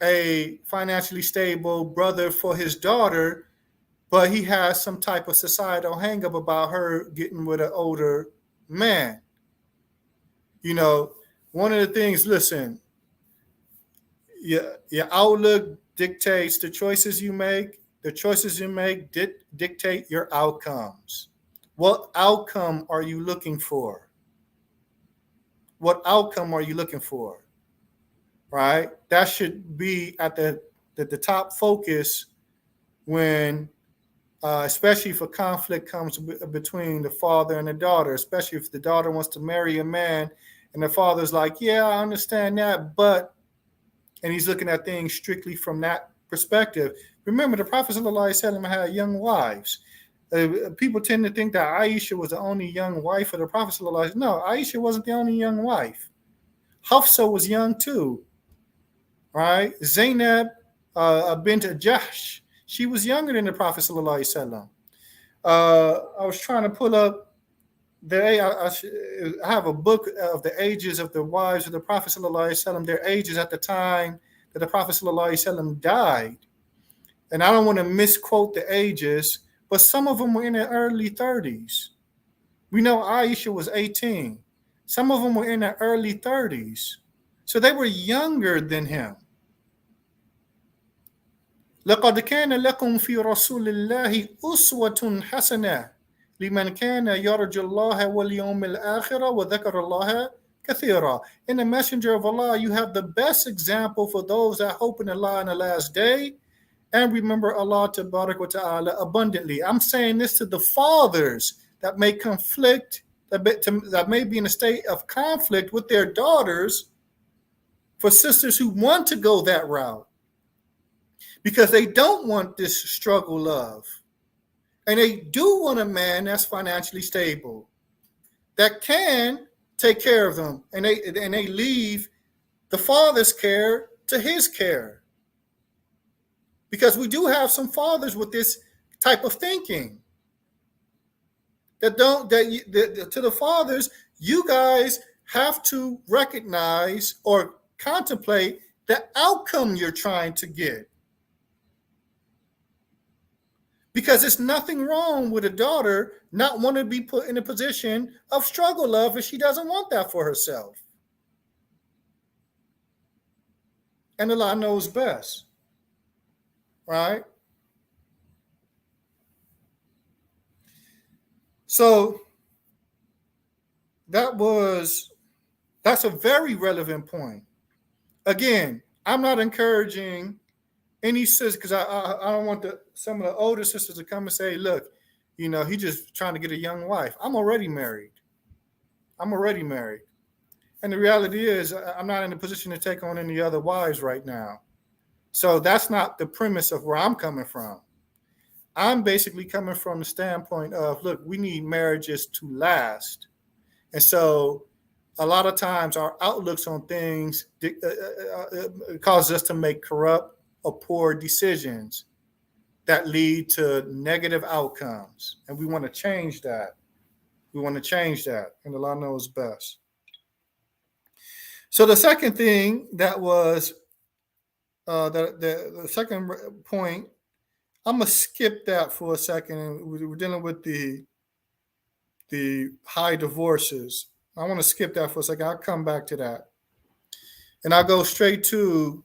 a financially stable brother for his daughter, but he has some type of societal hangup about her getting with an older man. You know, one of the things, listen, your outlook dictates the choices you make. The choices you make dictate your outcomes. What outcome are you looking for? What outcome are you looking for? Right? That should be at the top focus when, especially if a conflict comes between the father and the daughter, especially if the daughter wants to marry a man and the father's like, yeah, I understand that, but, and he's looking at things strictly from that perspective. Remember, the Prophet ﷺ had young wives. People tend to think that Aisha was the only young wife of the Prophet ﷺ. No, Aisha wasn't the only young wife. Hafsa was young too, right? Zainab bint Jahsh, she was younger than the Prophet ﷺ. I was trying to pull up I have a book of the ages of the wives of the Prophet ﷺ, their ages at the time that the Prophet ﷺ died. And I don't want to misquote the ages, but some of them were in their early 30s. We know Aisha was 18. Some of them were in their early 30s. So they were younger than him. لَقَدْ كَانَ لَكُمْ فِي رَسُولِ اللَّهِ أُسْوَةٌ حَسَنَةٌ لِمَنْ كَانَ يَرْجُو اللَّهَ وَالْيَوْمَ الْآخِرَ وَذَكَرَ اللَّهَ كَثِيرًا. In the Messenger of Allah, you have the best example for those that hope in Allah in the last day and remember Allah Tabarak wa Ta'ala abundantly. I'm saying this to the fathers that may conflict, that may be in a state of conflict with their daughters, for sisters who want to go that route, because they don't want this struggle love. And they do want a man that's financially stable, that can take care of them, and they leave the father's care to his care. Because we do have some fathers with this type of thinking that to the fathers, you guys have to recognize or contemplate the outcome you're trying to get. Because it's nothing wrong with a daughter not wanting to be put in a position of struggle love if she doesn't want that for herself. And Allah knows best. Right? So that was That's a very relevant point. Again, I'm not encouraging any sister, because I don't want some of the older sisters to come and say, look, he just trying to get a young wife. I'm already married. And the reality is, I'm not in a position to take on any other wives right now. So that's not the premise of where I'm coming from. I'm basically coming from the standpoint of, look, we need marriages to last. And so a lot of times our outlooks on things cause us to make corrupt or poor decisions that lead to negative outcomes. And we want to change that. And Allah knows best. So the second thing that was the second point, I'm gonna skip that for a second. We're dealing with the high divorces. I want to skip that for a second. I'll come back to that, and I'll go straight to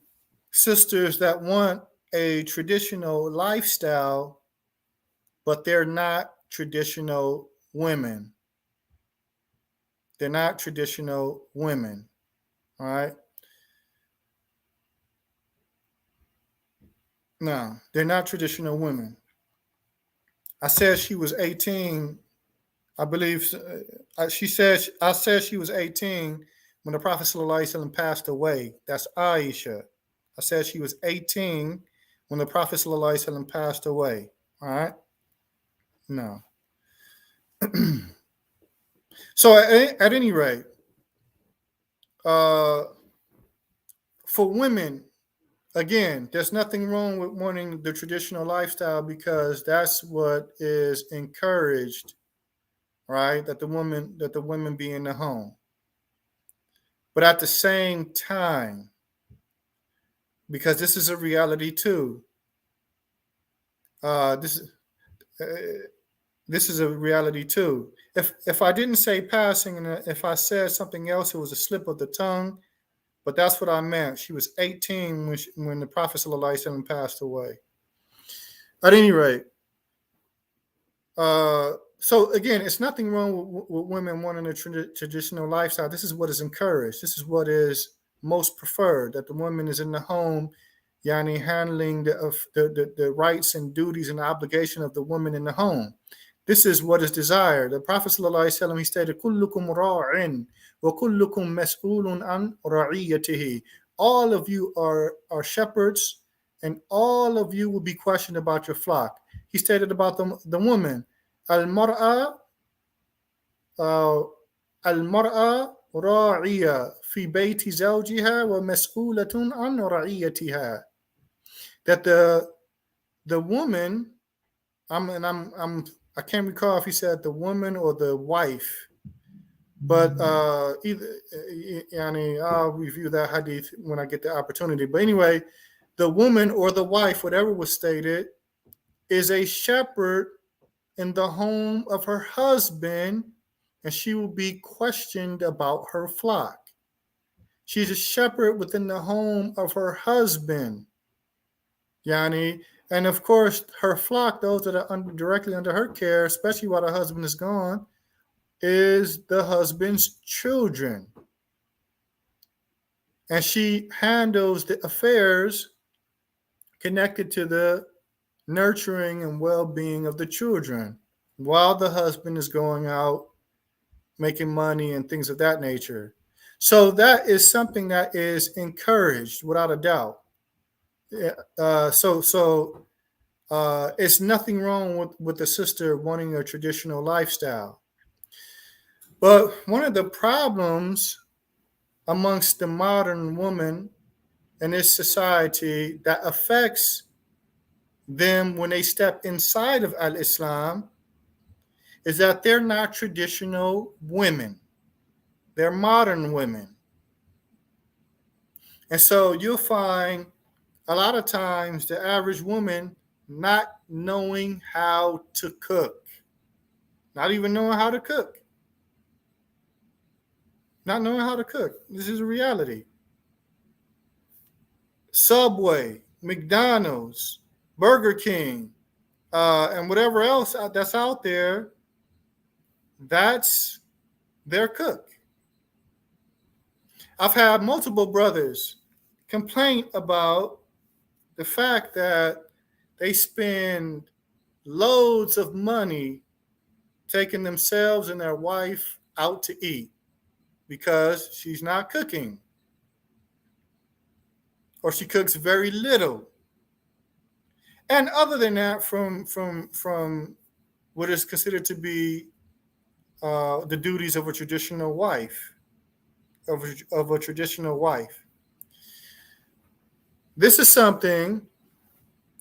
sisters that want a traditional lifestyle, but they're not traditional women. They're not traditional women. All right. No, they're not traditional women. I said she was 18. I believe I said she was 18 when the Prophet ﷺ passed away. That's Aisha. I said she was 18 when the Prophet ﷺ passed away. All right. No. So at any rate, for women, again, there's nothing wrong with wanting the traditional lifestyle because that's what is encouraged, right? That the women be in the home. But at the same time, because this is a reality too, this is a reality too. If I didn't say passing and if I said something else, it was a slip of the tongue. But that's what I meant. She was 18 when the Prophet ﷺ passed away. At any rate, so again, it's nothing wrong with women wanting a traditional lifestyle. This is what is encouraged. This is what is most preferred, that the woman is in the home, handling the rights and duties and obligation of the woman in the home. This is what is desired. The Prophet ﷺ, he stated, "Kullukum ra'in wa kullukum mas'ulun an ra'iyatihi." All of you are shepherds, and all of you will be questioned about your flock. He stated about the woman, al-mar'a ra'iya fi bayti zawjiha wa mas'ulatun an ra'iyatiha. That the woman, I can't recall if he said the woman or the wife, but I'll review that hadith when I get the opportunity. But anyway, the woman or the wife, whatever was stated, is a shepherd in the home of her husband, and she will be questioned about her flock. She's a shepherd within the home of her husband. And of course, her flock, those that are directly under her care, especially while the husband is gone, is the husband's children. And she handles the affairs connected to the nurturing and well-being of the children while the husband is going out making money and things of that nature. So that is something that is encouraged without a doubt. It's nothing wrong with the sister wanting a traditional lifestyle. But one of the problems amongst the modern woman in this society that affects them when they step inside of al-Islam is that they're not traditional women. They're modern women. And so you'll find a lot of times the average woman not knowing how to cook. Not even knowing how to cook. Not knowing how to cook. This is a reality. Subway, McDonald's, Burger King, and whatever else that's out there, that's their cook. I've had multiple brothers complain about the fact that they spend loads of money taking themselves and their wife out to eat because she's not cooking or she cooks very little. And other than that, from what is considered to be the duties of a traditional wife, of a traditional wife. This is something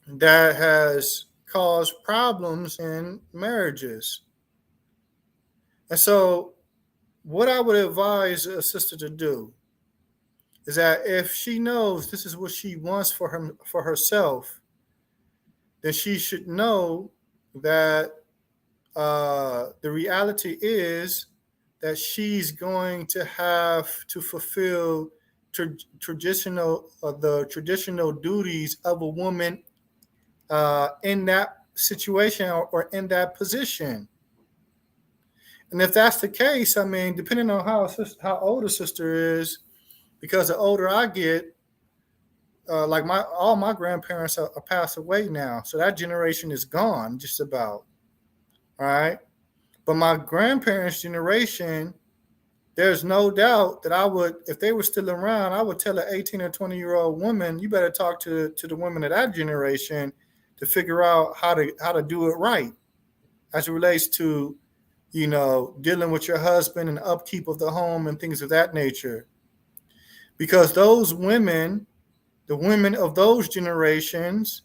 that has caused problems in marriages. And so, what I would advise a sister to do is that if she knows this is what she wants for herself, then she should know that the reality is that she's going to have to fulfill the traditional duties of a woman in that situation or in that position. And if that's the case, I mean, depending on how old a sister is, because the older I get, like all my grandparents are passed away now, so that generation is gone just about. All right, but my grandparents' generation, there's no doubt that I would, if they were still around, I would tell an 18 or 20-year-old woman, you better talk to the women of that generation to figure out how to do it right as it relates to, dealing with your husband and upkeep of the home and things of that nature. Because those women, the women of those generations,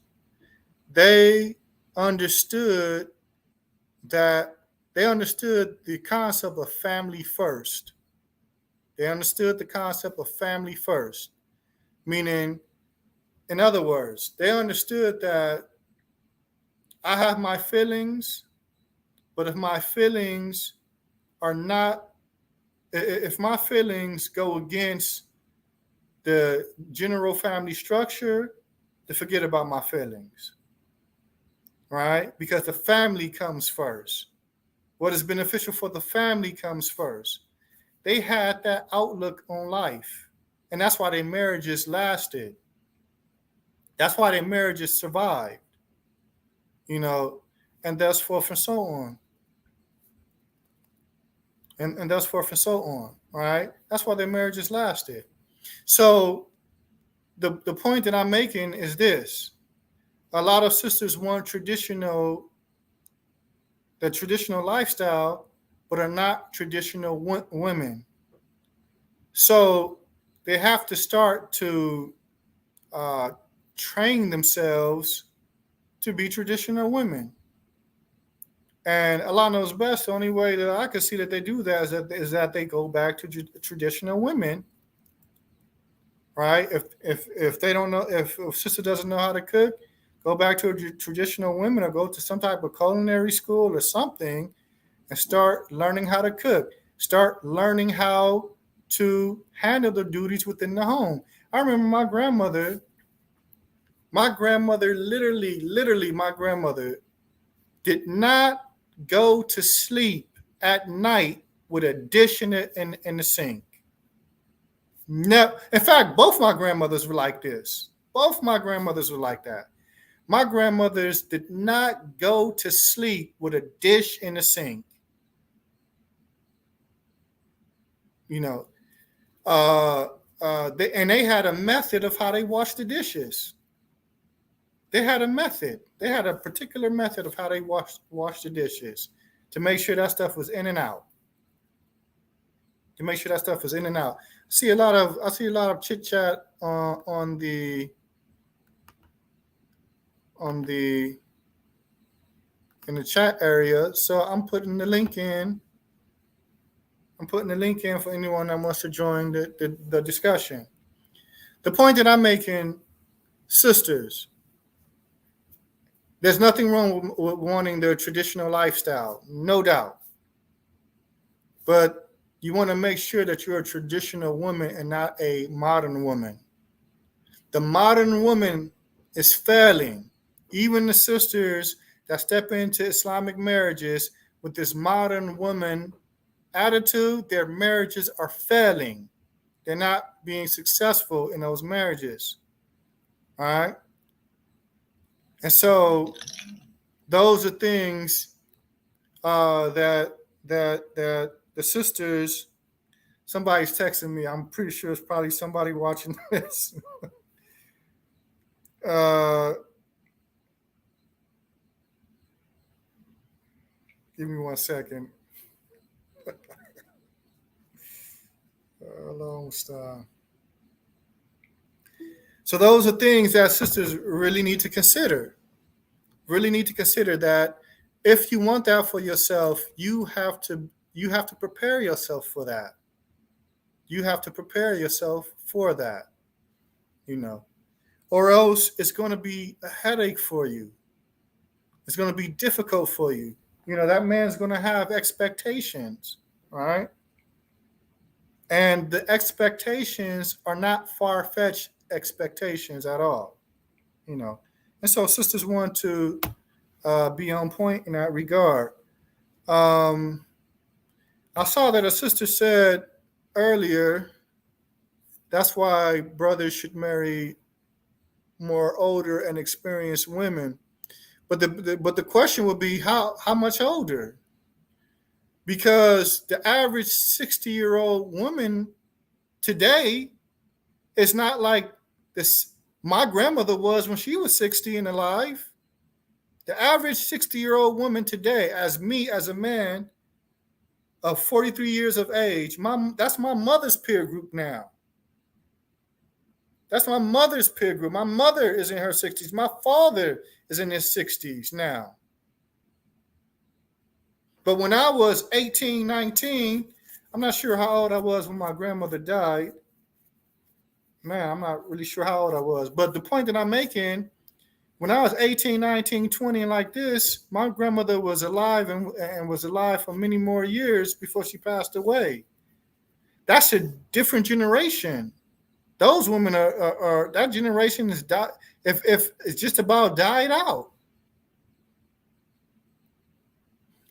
they understood the concept of family first. They understood the concept of family first, meaning, in other words, they understood that I have my feelings, but if my feelings go against the general family structure, to forget about my feelings, right? Because the family comes first. What is beneficial for the family comes first. They had that outlook on life, and that's why their marriages lasted. That's why their marriages survived, and thus forth and so on. And thus forth and so on, right? That's why their marriages lasted. So the point that I'm making is this. A lot of sisters want the traditional lifestyle, but are not traditional women. So they have to start to train themselves to be traditional women. And Allah knows best. The only way that I can see that they do that is that they go back to traditional women, right? If they don't know, if a sister doesn't know how to cook, go back to a traditional women or go to some type of culinary school or something and start learning how to cook. Start learning how to handle the duties within the home. I remember my grandmother literally, my grandmother did not go to sleep at night with a dish in the sink. No, in fact, both my grandmothers were like this. Both my grandmothers were like that. My grandmothers did not go to sleep with a dish in the sink. They had a method of how they washed the dishes. They had a method. They had a particular method of how they wash the dishes to make sure that stuff was in and out. I see a lot of chit chat in the chat area. So I'm putting the link in. For anyone that wants to join the discussion. The point that I'm making, sisters, there's nothing wrong with wanting the traditional lifestyle, no doubt. But you want to make sure that you're a traditional woman and not a modern woman. The modern woman is failing. Even the sisters that step into Islamic marriages with this modern woman attitude, their marriages are failing. They're not being successful in those marriages. All right. And so those are things that the sisters. Somebody's texting me. I'm pretty sure it's probably somebody watching this. uh, Give me 1 second. Long style. So those are things that sisters really need to consider. Really need to consider that if you want that for yourself, you have to prepare yourself for that. You have to prepare yourself for that, you know. Or else it's going to be a headache for you. It's going to be difficult for you. You know, that man's going to have expectations, right? And the expectations are not far-fetched expectations at all, you know. And so sisters want to be on point in that regard. Um, I saw that a sister said earlier that's why brothers should marry more older and experienced women. But the question would be how much older? Because the average 60-year-old woman today is not like this my grandmother was when she was 60 and alive. The average 60-year-old woman today, as me as a man of 43 years of age, that's my mother's peer group now. That's my mother's peer group. My mother is in her 60s. My father is in his 60s now. But when I was 18, 19, I'm not sure how old I was when my grandmother died. Man, I'm not really sure how old I was. But the point that I'm making, when I was 18, 19, 20, and like this, my grandmother was alive and was alive for many more years before she passed away. That's a different generation. Those women are that generation is if it's just about died out.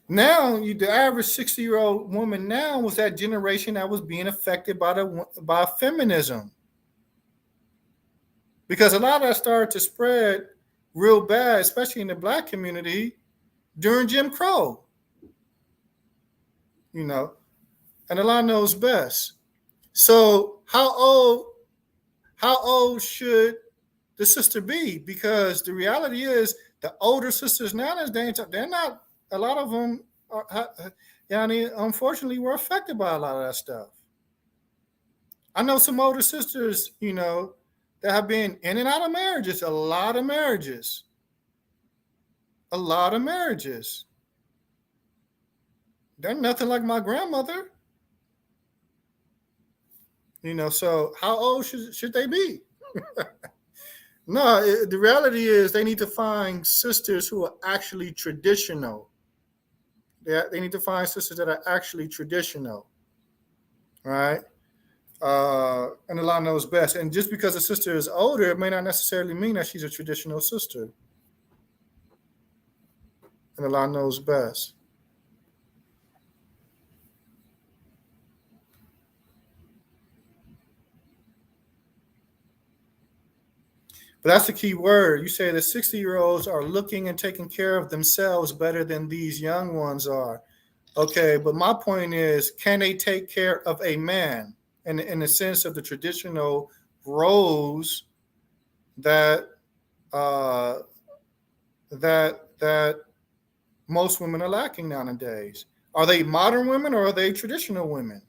Now, the average 60-year-old woman now was that generation that was being affected by feminism, because a lot of that started to spread real bad, especially in the black community during Jim Crow. You know, and Allah knows best. So, how old should the sister be? Because the reality is, the older sisters now, they're not. A lot of them, unfortunately, were affected by a lot of that stuff. I know some older sisters, that have been in and out of marriages, a lot of marriages. They're nothing like my grandmother. So how old should they be? No, the reality is they need to find sisters who are actually traditional. They need to find sisters that are actually traditional, right? And Allah knows best. And just because a sister is older, it may not necessarily mean that she's a traditional sister. And Allah knows best. But that's the key word. You say the 60-year-olds are looking and taking care of themselves better than these young ones are. Okay, but my point is, can they take care of a man in the sense of the traditional roles that that most women are lacking nowadays? Are they modern women or are they traditional women?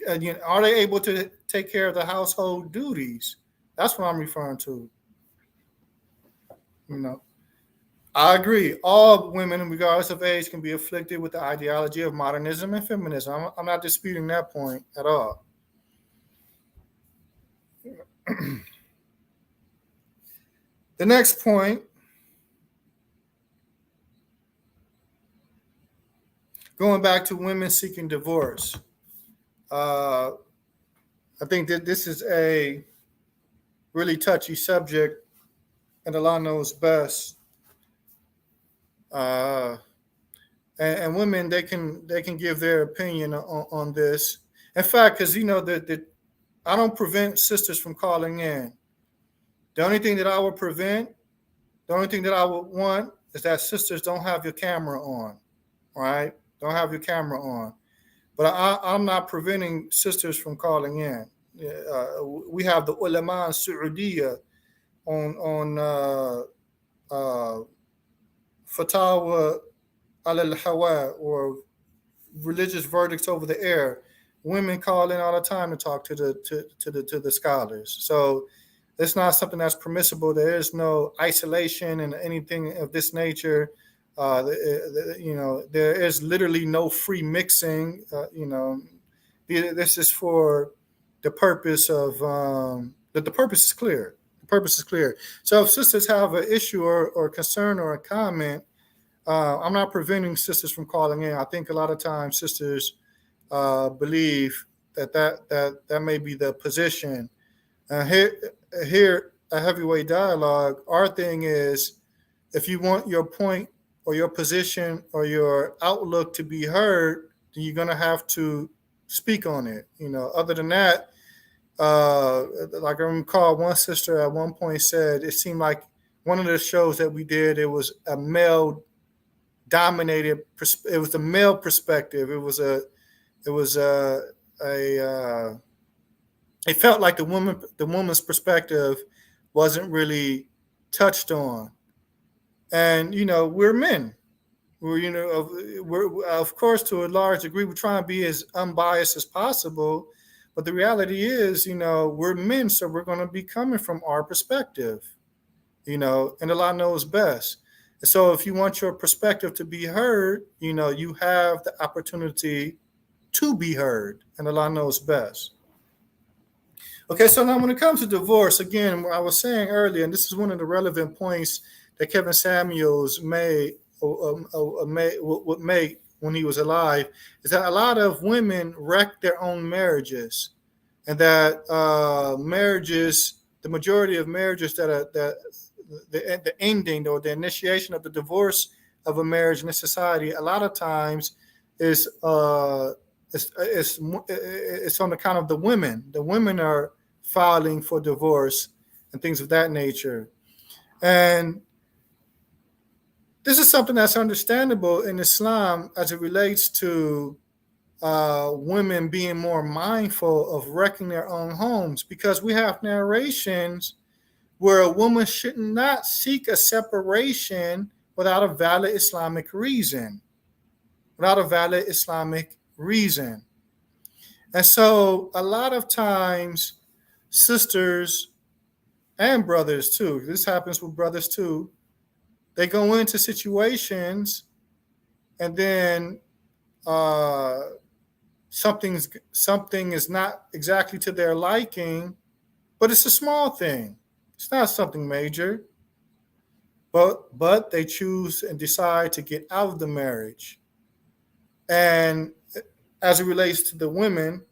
Are they able to take care of the household duties? That's what I'm referring to. I agree. All women, regardless of age, can be afflicted with the ideology of modernism and feminism. I'm not disputing that point at all. The next point, going back to women seeking divorce. I think that this is a really touchy subject, and Allah knows best. And women, they can give their opinion on this. In fact, because the I don't prevent sisters from calling in. The only thing that I would prevent, the only thing that I would want is that sisters don't have your camera on, right? Don't have your camera on. But I'm not preventing sisters from calling in. We have the ulama in Saudiya on fatawa al hawa, or religious verdicts over the air. Women call in all the time to talk to the scholars. So it's not something that's permissible. There is no isolation and anything of this nature. There is literally no free mixing. This is for the purpose of that. The purpose is clear. The purpose is clear. So if sisters have an issue or concern or a comment, I'm not preventing sisters from calling in. I think a lot of times sisters believe that may be the position. Here, a heavyweight dialogue. Our thing is, if you want your point or your position or your outlook to be heard, then you're gonna have to speak on it. Other than that, like I recall, one sister at one point said it seemed like one of the shows that we did, it was a male dominated. It was the male perspective. It was it felt like the woman's perspective wasn't really touched on. And we're men. We're of course, to a large degree, we're trying to be as unbiased as possible. But the reality is, we're men, so we're going to be coming from our perspective. And Allah knows best. And so if you want your perspective to be heard, you have the opportunity to be heard, and Allah knows best. Okay, so now when it comes to divorce, again, what I was saying earlier, and this is one of the relevant points that Kevin Samuels made would make when he was alive, is that a lot of women wreck their own marriages, and that the majority of marriages that the ending or the initiation of the divorce of a marriage in this society, a lot of times is it's on account of the women. The women are filing for divorce and things of that nature. And this is something that's understandable in Islam as it relates to women being more mindful of wrecking their own homes, because we have narrations where a woman should not seek a separation without a valid Islamic reason. Without a valid Islamic reason. And so a lot of times, sisters and brothers too, this happens with brothers too, they go into situations and then something is not exactly to their liking, but it's a small thing. It's not something major. But they choose and decide to get out of the marriage. And as it relates to the women,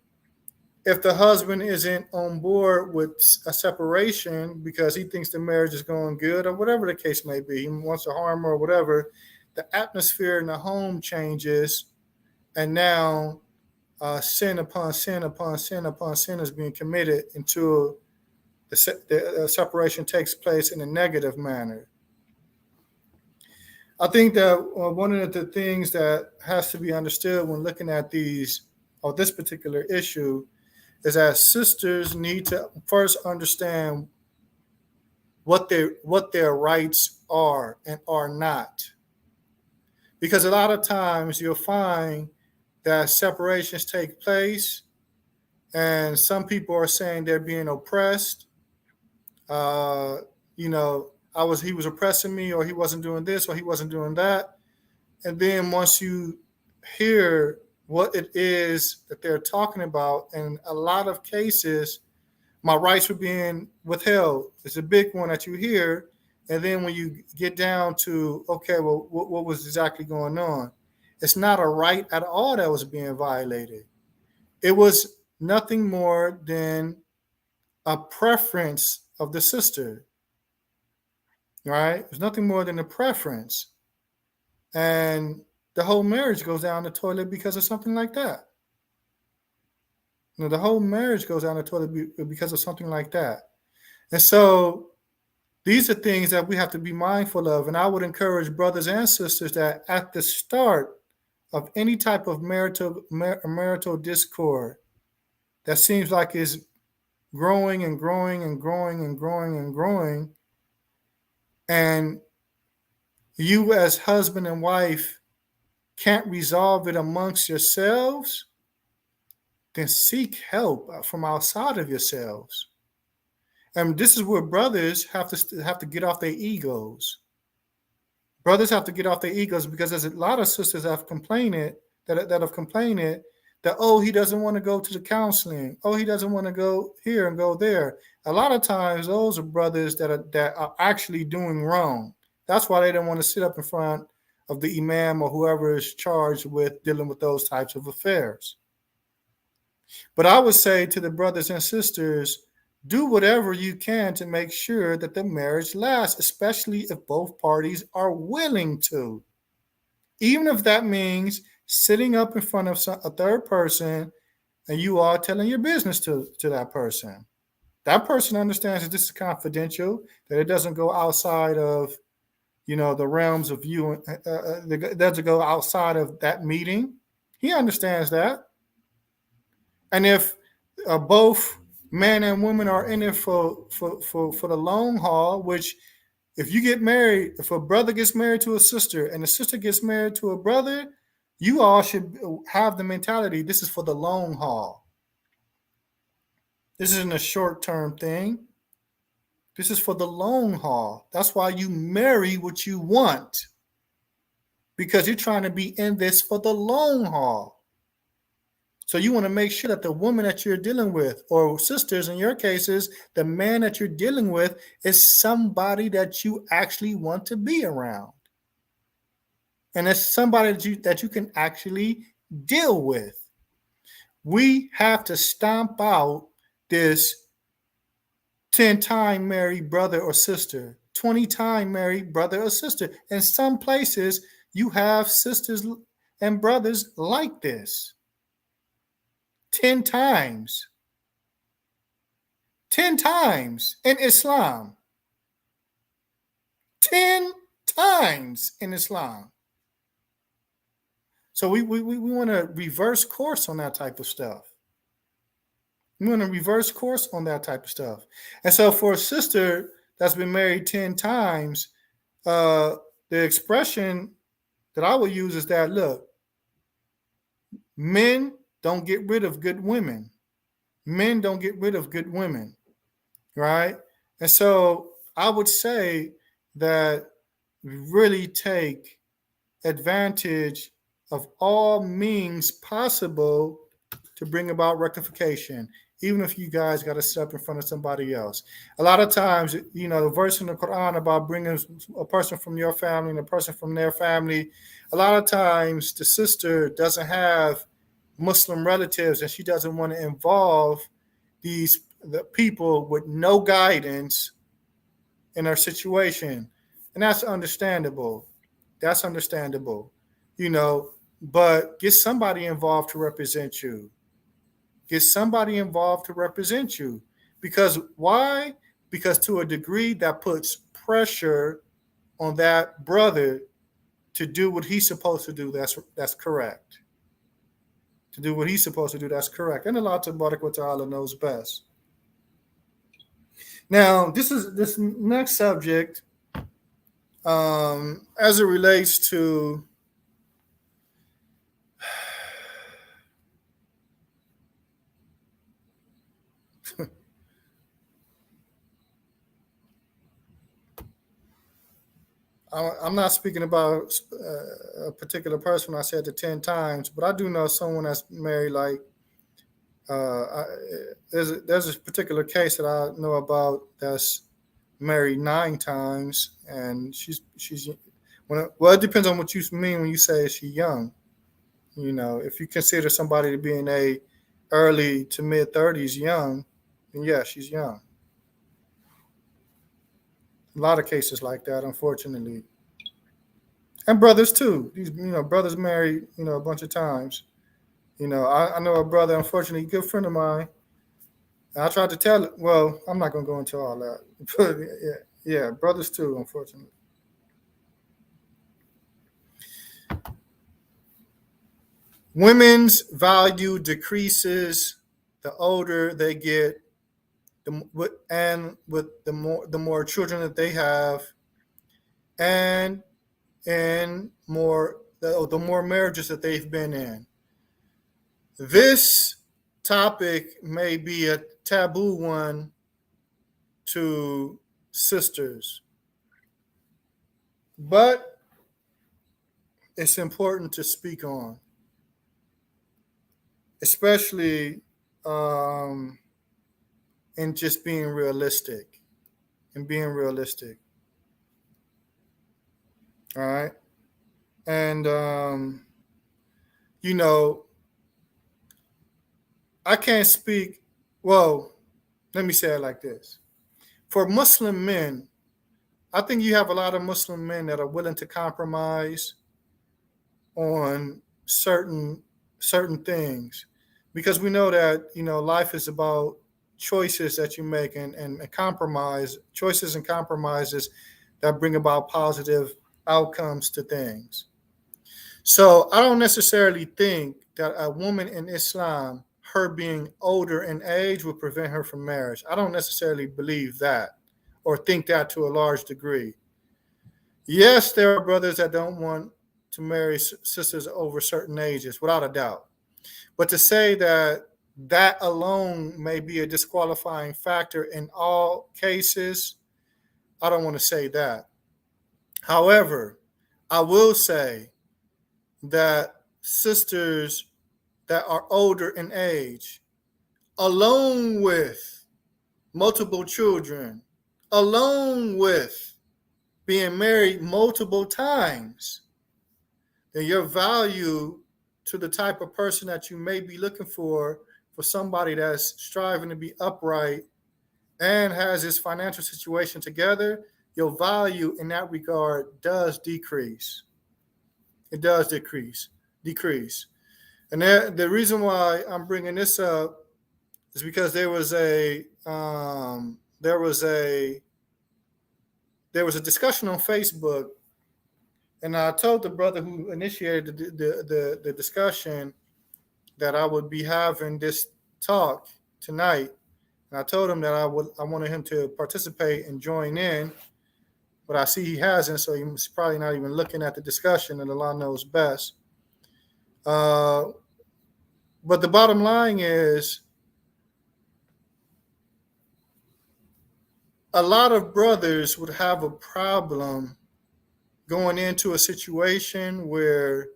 if the husband isn't on board with a separation because he thinks the marriage is going good or whatever the case may be, he wants to harm her or whatever, the atmosphere in the home changes, and now sin upon sin upon sin upon sin is being committed until the separation takes place in a negative manner. I think that one of the things that has to be understood when looking at this particular issue is that sisters need to first understand what their rights are and are not. Because a lot of times you'll find that separations take place and some people are saying they're being oppressed. He was oppressing me, or he wasn't doing this, or he wasn't doing that. And then once you hear what it is that they're talking about, in a lot of cases, my rights were being withheld. It's a big one that you hear. And then when you get down to, okay, well, what was exactly going on? It's not a right at all that was being violated. It was nothing more than a preference of the sister. Right? It's nothing more than a preference. And the whole marriage goes down the toilet because of something like that. The whole marriage goes down the toilet because of something like that. And so these are things that we have to be mindful of. And I would encourage brothers and sisters that at the start of any type of marital discord that seems like is growing and growing and growing and growing and growing, and you as husband and wife can't resolve it amongst yourselves, then seek help from outside of yourselves. And this is where brothers have to get off their egos. Brothers have to get off their egos, because there's a lot of sisters that have complained that, oh, he doesn't want to go to the counseling. Oh, he doesn't want to go here and go there. A lot of times those are brothers that are actually doing wrong. That's why they don't want to sit up in front of the imam or whoever is charged with dealing with those types of affairs. But I would say to the brothers and sisters, do whatever you can to make sure that the marriage lasts, especially if both parties are willing to. Even if that means sitting up in front of a third person and you are telling your business to that person. That person understands that this is confidential, that it doesn't go outside of, the realms of you. It doesn't go outside of that meeting. He understands that. And if both men and women are in it for the long haul, which if you get married, if a brother gets married to a sister and a sister gets married to a brother, you all should have the mentality, this is for the long haul. This isn't a short-term thing. This is for the long haul. That's why you marry what you want, because you're trying to be in this for the long haul. So you want to make sure that the woman that you're dealing with, or sisters in your cases, the man that you're dealing with is somebody that you actually want to be around. And it's somebody that you can actually deal with. We have to stomp out this 10-time married brother or sister, 20-time married brother or sister. In some places, you have sisters and brothers like this. 10 times. 10 times in Islam. 10 times in Islam. So we want to reverse course on that type of stuff. We want to reverse course on that type of stuff. And so for a sister that's been married 10 times, the expression that I would use is that, look, men don't get rid of good women. Men don't get rid of good women, right? And so I would say that we really take advantage of all means possible to bring about rectification, even if you guys got to step in front of somebody else. A lot of times, the verse in the Quran about bringing a person from your family and a person from their family, a lot of times the sister doesn't have Muslim relatives and she doesn't want to involve the people with no guidance in her situation. And that's understandable. That's understandable, but get somebody involved to represent you. Get somebody involved to represent you. Because why? Because to a degree that puts pressure on that brother to do what he's supposed to do. That's correct. To do what he's supposed to do, that's correct. And Allah Tabarak wa Ta'ala knows best. Now, this next subject, as it relates to I'm not speaking about a particular person. I said the 10 times, but I do know someone that's married. Like there's a particular case that I know about that's married 9 times, and she's well, it depends on what you mean when you say she's young. If you consider somebody to be in a early to mid 30s young, then yeah, she's young. A lot of cases like that, unfortunately. And brothers too. These brothers married a bunch of times. I know a brother, unfortunately, a good friend of mine. I tried to tell it. Well, I'm not gonna go into all that, but yeah, brothers too, unfortunately. Women's value decreases the older they get, and with the more children that they have, and the more marriages that they've been in. This topic may be a taboo one to sisters, but it's important to speak on, especially um, in just being realistic and being realistic. All right. And, you know, I can't speak, well, let me say it like this. For Muslim men, I think you have a lot of Muslim men that are willing to compromise on certain things, because we know that life is about choices that you make, and compromise choices and compromises that bring about positive outcomes to things. So I don't necessarily think that a woman in Islam, her being older in age, would prevent her from marriage. I don't necessarily believe that or think that to a large degree. Yes, there are brothers that don't want to marry sisters over certain ages, without a doubt. But to say that that alone may be a disqualifying factor in all cases, I don't want to say that. However, I will say that sisters that are older in age, along with multiple children, along with being married multiple times, then your value to the type of person that you may be looking for somebody that's striving to be upright and has his financial situation together, your value in that regard does decrease. It does decrease. And the reason why I'm bringing this up is because there was a discussion on Facebook, and I told the brother who initiated the discussion that I would be having this talk tonight, and I told him that I wanted him to participate and join in, but I see he hasn't, so he's probably not even looking at the discussion, and Allah knows best. Uh, but the bottom line is, a lot of brothers would have a problem going into a situation where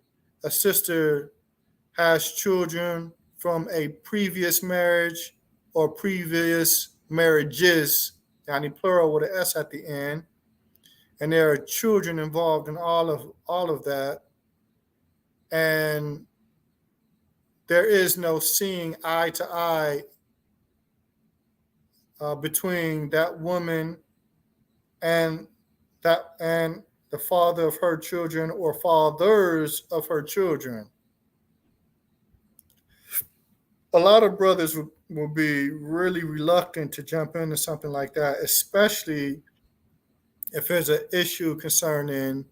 a sister has children from a previous marriage or previous marriages, yani plural with an S at the end, and there are children involved in all of that, and there is no seeing eye to eye between that woman and the father of her children or fathers of her children. A lot of brothers will be really reluctant to jump into something like that, especially if there's an issue concerning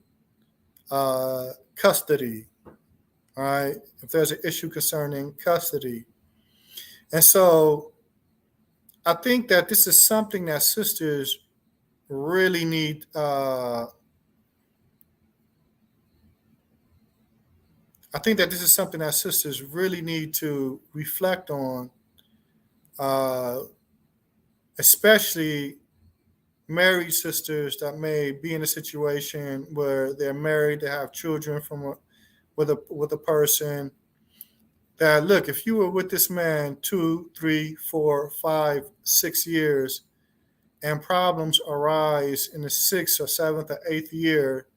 custody. All right, if there's an issue concerning custody, and so I think that this is something that sisters really need. I think that this is something that sisters really need to reflect on, uh, especially married sisters that may be in a situation where they're married, they have children with a person. That, look, if you were with this man 2, 3, 4, 5, 6 years, and problems arise in the sixth or seventh or eighth year,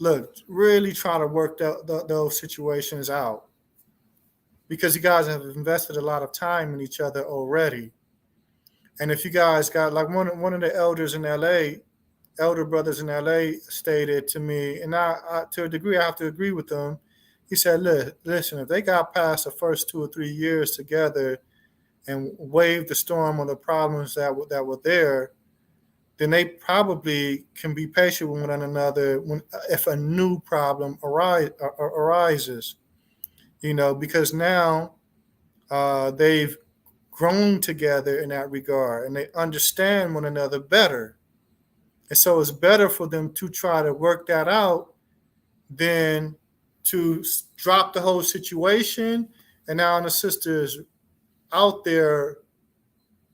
look, really try to work those situations out, because you guys have invested a lot of time in each other already. And if you guys got, like, one of the elders in LA, elder brothers in LA stated to me, and I to a degree I have to agree with them. He said, listen, if they got past the first 2 or 3 years together and waved the storm on the problems that were there, then they probably can be patient with one another if a new problem arises. Because now they've grown together in that regard and they understand one another better. And so it's better for them to try to work that out than to drop the whole situation. And now the sister is out there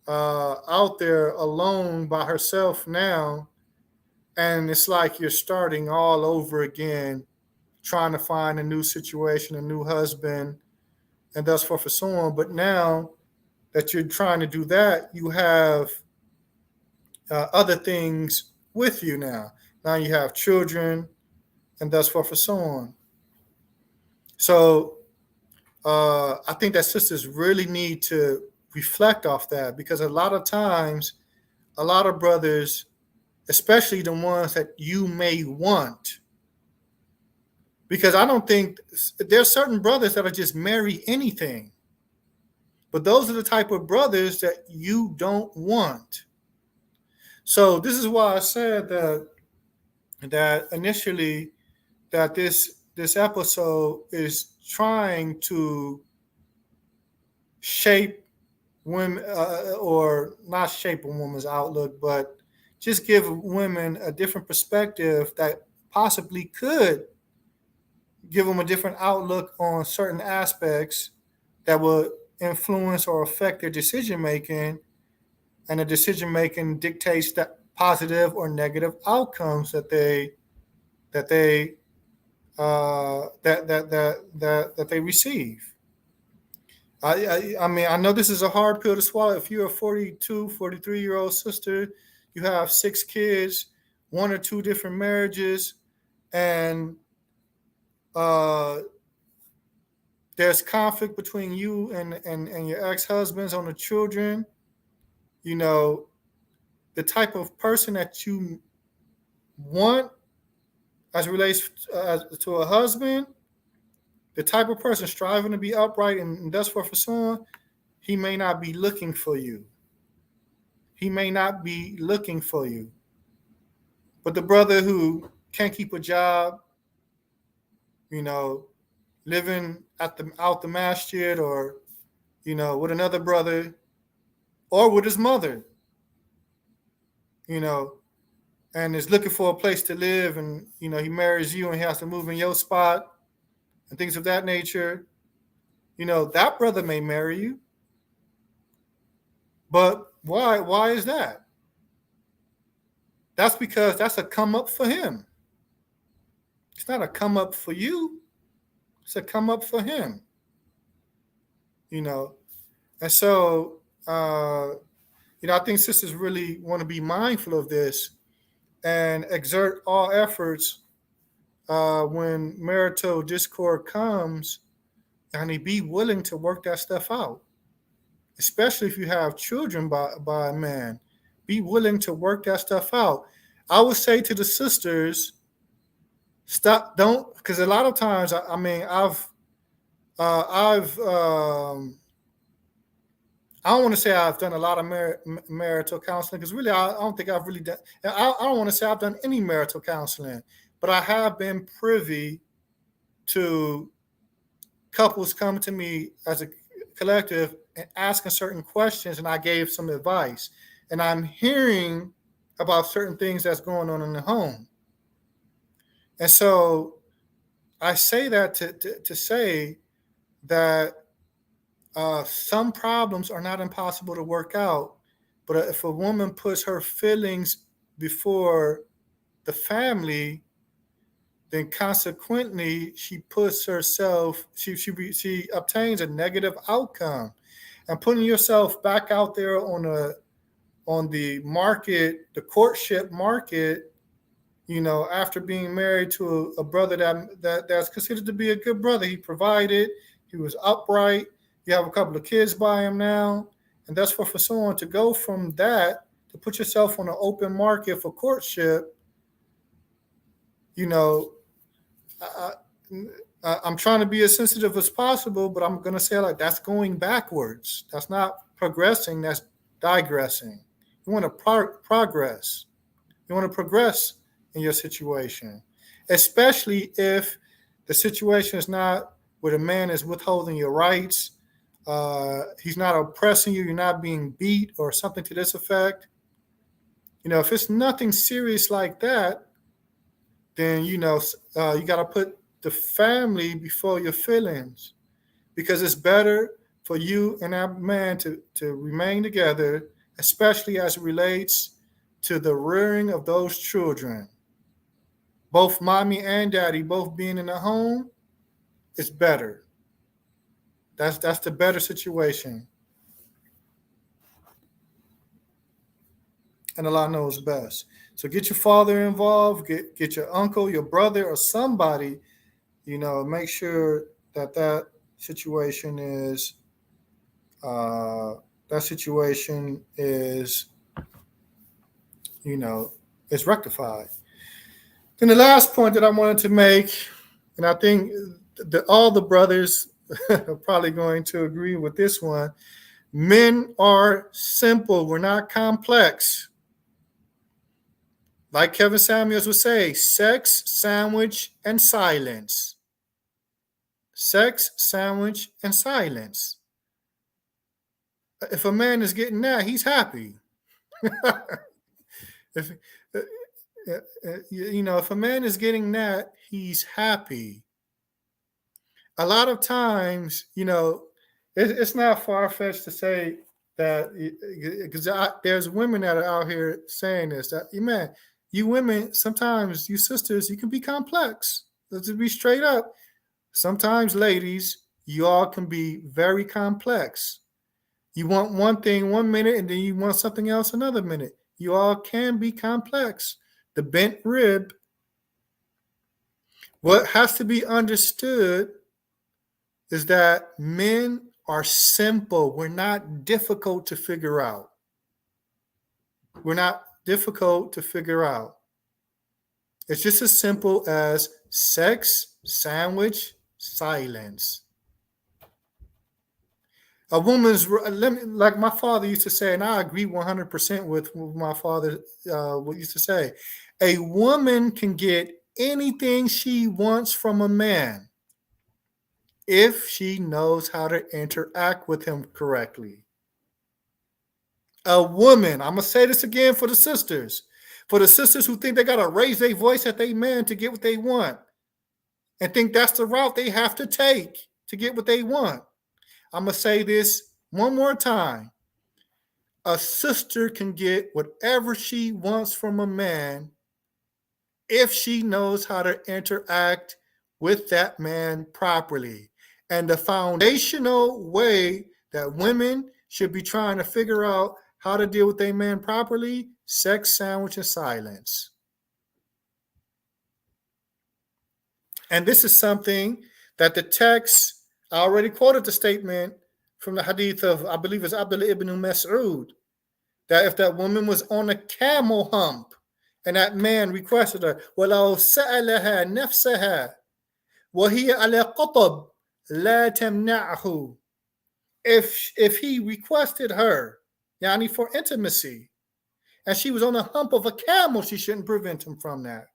alone by herself now. And it's like you're starting all over again, trying to find a new situation, a new husband, and thus forth and so on. But now that you're trying to do that, you have other things with you now. Now you have children, and thus forth and so on. So I think that sisters really need to reflect off that, because a lot of times, a lot of brothers, especially the ones that you may want, because I don't think there's certain brothers that'll just marry anything, but those are the type of brothers that you don't want. So this is why I said that initially that this episode is trying to shape women, or not shape a woman's outlook, but just give women a different perspective that possibly could give them a different outlook on certain aspects that will influence or affect their decision making, and the decision making dictates that positive or negative outcomes that they receive. I mean, I know this is a hard pill to swallow. If you're a 42, 43-year-old sister, you have 6 kids, 1 or 2 different marriages, and there's conflict between you and your ex-husbands on the children. The type of person that you want as it relates to a husband, the type of person striving to be upright and thus forth and so on, he may not be looking for you. He may not be looking for you. But the brother who can't keep a job, living out the masjid, or, with another brother, or with his mother, and is looking for a place to live, and, he marries you and he has to move in your spot and things of that nature, that brother may marry you. But why? Why is that? That's because that's a come up for him. It's not a come up for you. It's a come up for him. And so, I think sisters really want to be mindful of this and exert all efforts when marital discord comes, and be willing to work that stuff out. Especially if you have children by a man, be willing to work that stuff out. I would say to the sisters, because a lot of times, I don't want to say I've done a lot of marital counseling, because really I don't think I've really done. I don't want to say I've done any marital counseling, but I have been privy to couples coming to me as a collective and asking certain questions, and I gave some advice. And I'm hearing about certain things that's going on in the home. And so I say that to say that some problems are not impossible to work out, but if a woman puts her feelings before the family, then consequently she obtains a negative outcome. And putting yourself back out there on the market, the courtship market, after being married to a brother that's considered to be a good brother. He provided, he was upright. You have a couple of kids by him now, and that's for someone to go from that to put yourself on an open market for courtship. I'm trying to be as sensitive as possible, but I'm going to say like that's going backwards. That's not progressing. That's digressing. You want to progress. You want to progress in your situation, especially if the situation is not where the man is withholding your rights. He's not oppressing you. You're not being beat or something to this effect. If it's nothing serious like that, then you got to put the family before your feelings, because it's better for you and that man to remain together, especially as it relates to the rearing of those children. Both mommy and daddy both being in the home is better. That's the better situation. And Allah knows best. So get your father involved, get your uncle, your brother, or somebody. Make sure that situation is uh, that situation you know is rectified. Then the last point that I wanted to make, and I think that all the brothers are probably going to agree with this one: men are simple. We're not complex. Like Kevin Samuels would say, sex, sandwich, and silence. Sex, sandwich, and silence. If a man is getting that, he's happy. if if a man is getting that, he's happy. A lot of times, it's not far fetched to say that, because there's women that are out here saying this, that man, you women, sometimes you sisters, you can be complex. Let's be straight up. Sometimes, ladies, you all can be very complex. You want one thing 1 minute and then you want something else another minute. You all can be complex. The bent rib. What has to be understood is that men are simple. We're not difficult to figure out. We're not difficult to figure out. It's just as simple as sex, sandwich, silence. A woman's, like my father used to say, and I agree 100% with my father what used to say, a woman can get anything she wants from a man if she knows how to interact with him correctly. A woman, I'm going to say this again for the sisters who think they got to raise their voice at their man to get what they want and think that's the route they have to take to get what they want. I'm going to say this one more time. A sister can get whatever she wants from a man if she knows how to interact with that man properly. And the foundational way that women should be trying to figure out how to deal with a man properly: sex, sandwich, and silence. And this is something that the text, I already quoted the statement from the hadith of, I believe it's Abdullah ibn Mas'ud, that if that woman was on a camel hump and that man requested her, وَلَوْ سَأَلَهَا نَفْسَهَا وَهِيَ عَلَى قَطَبٍ لَا تَمْنَعْهُ. If he requested her, yani for intimacy, and she was on the hump of a camel, she shouldn't prevent him from that.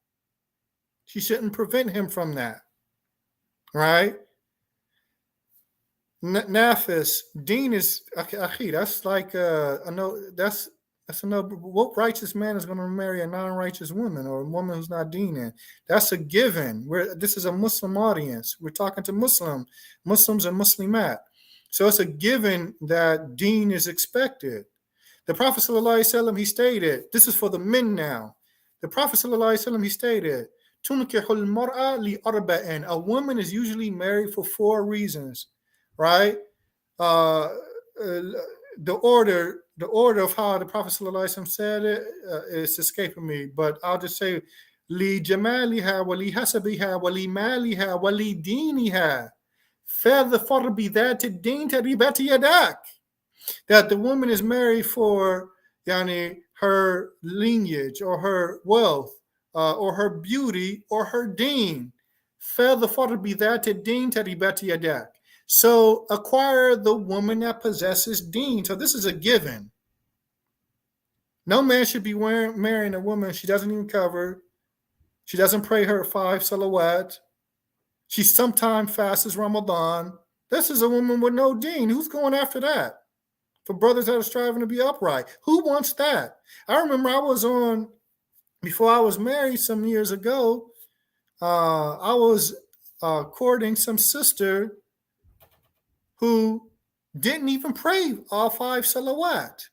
She shouldn't prevent him from that. Right? Nafis, Dean is akhi. That's like I know that's a no. What righteous man is going to marry a non-righteous woman or a woman who's not Dean? That's a given. This is a Muslim audience. We're talking to Muslims and Muslimat. So it's a given that Dean is expected. The Prophet ﷺ, he stated, this is for the men now. The Prophet ﷺ, he stated, "Tunkihul mar'a li arba'in." A woman is usually married for 4 reasons. Right? The order of how the Prophet ﷺ said it is escaping me, but I'll just say, li jamaliha wa li hasabiha wa li maliha wa li diniha fadhfar bi dhati din taribati yadak. That the woman is married for her lineage or her wealth or her beauty or her deen. فَاظْفَرْ بِذَاتِ الدِّينِ تَرِبَتْ يَدَاكَ. So acquire the woman that possesses deen. So this is a given. No man should be marrying a woman she doesn't even cover. She doesn't pray her 5 salawat. She sometimes fasts Ramadan. This is a woman with no deen. Who's going after that? For brothers that are striving to be upright. Who wants that? I remember I was on, before I was married some years ago, I was courting some sister who didn't even pray all 5 salawat.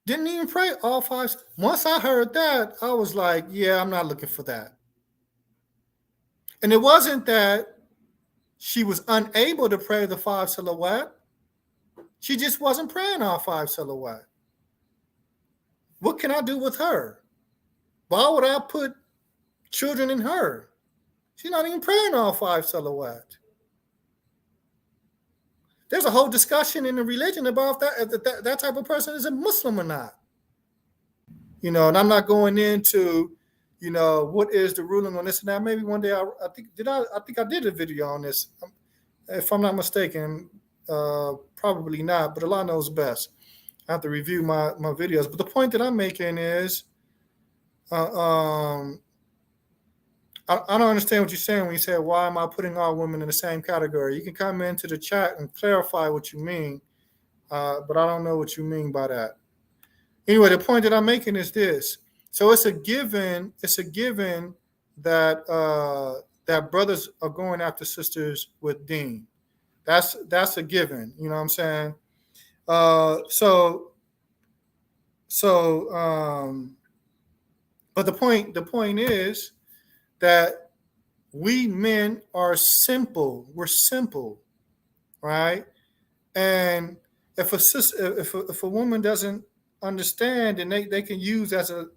Didn't even pray all 5. Once I heard that, I was like, yeah, I'm not looking for that. And it wasn't that she was unable to pray the 5 salawat. She just wasn't praying all 5 salawat. What can I do with her? Why would I put children in her? She's not even praying all 5 salawat. There's a whole discussion in the religion about that type of person is a Muslim or not. And I'm not going into, what is the ruling on this and that. Maybe one day I think I did a video on this. If I'm not mistaken, probably not, but Allah knows best. I have to review my videos. But the point that I'm making is, I don't understand what you're saying when you say, why am I putting all women in the same category? You can come into the chat and clarify what you mean, but I don't know what you mean by that. Anyway, the point that I'm making is this. So it's a given that that brothers are going after sisters with deen. That's a given. You know what I'm saying? But the point is that we men are simple. We're simple, right? And if a woman doesn't understand, and they can use as a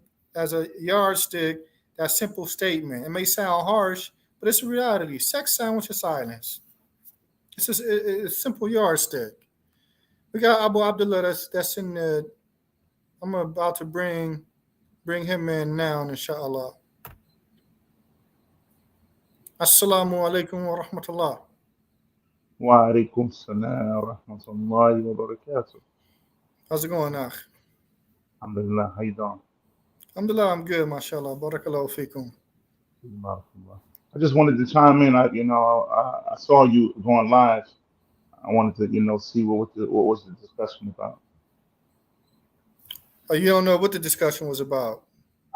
yardstick that simple statement. It may sound harsh, but it's a reality. Sex sandwich of silence. It's just a simple yardstick. We got Abu Abdullah that's in the. I'm about to bring him in now, inshallah. Assalamu alaikum wa rahmatullah. Wa alaikum salam wa rahmatullahi wa barakatuh. How's it going, Akh? Alhamdulillah, how you doing? Alhamdulillah, I'm good, mashallah. Barakallahu feekum. I just wanted to chime in. I saw you going live. I wanted to, see what was the discussion about. Oh, you don't know what the discussion was about?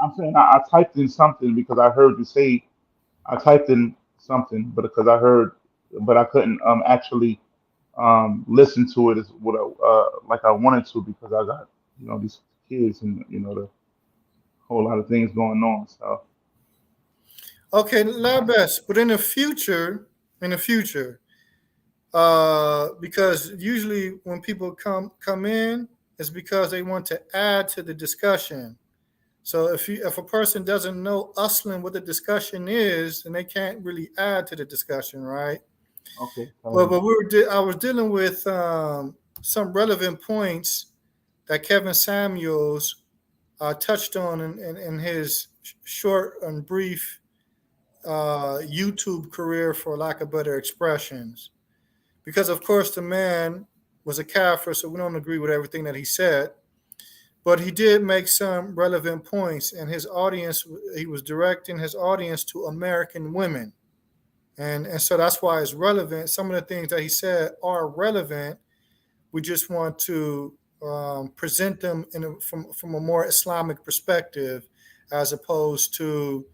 I'm saying I typed in something because I heard you say. I typed in something, but because I heard, but I couldn't actually listen to it as what like I wanted to because I got these kids and the whole lot of things going on. So okay, not best, but in the future, because usually when people come in, it's because they want to add to the discussion. So if a person doesn't know Aslan what the discussion is, then they can't really add to the discussion, right? okay. But I was dealing with some relevant points that Kevin Samuels touched on in his short and brief YouTube career, for lack of better expressions. Because of course the man was a kafir, so we don't agree with everything that he said. But he did make some relevant points, and his audience, he was directing his audience to American women. And so that's why it's relevant. Some of the things that he said are relevant. We just want to present them from a more Islamic perspective, as opposed to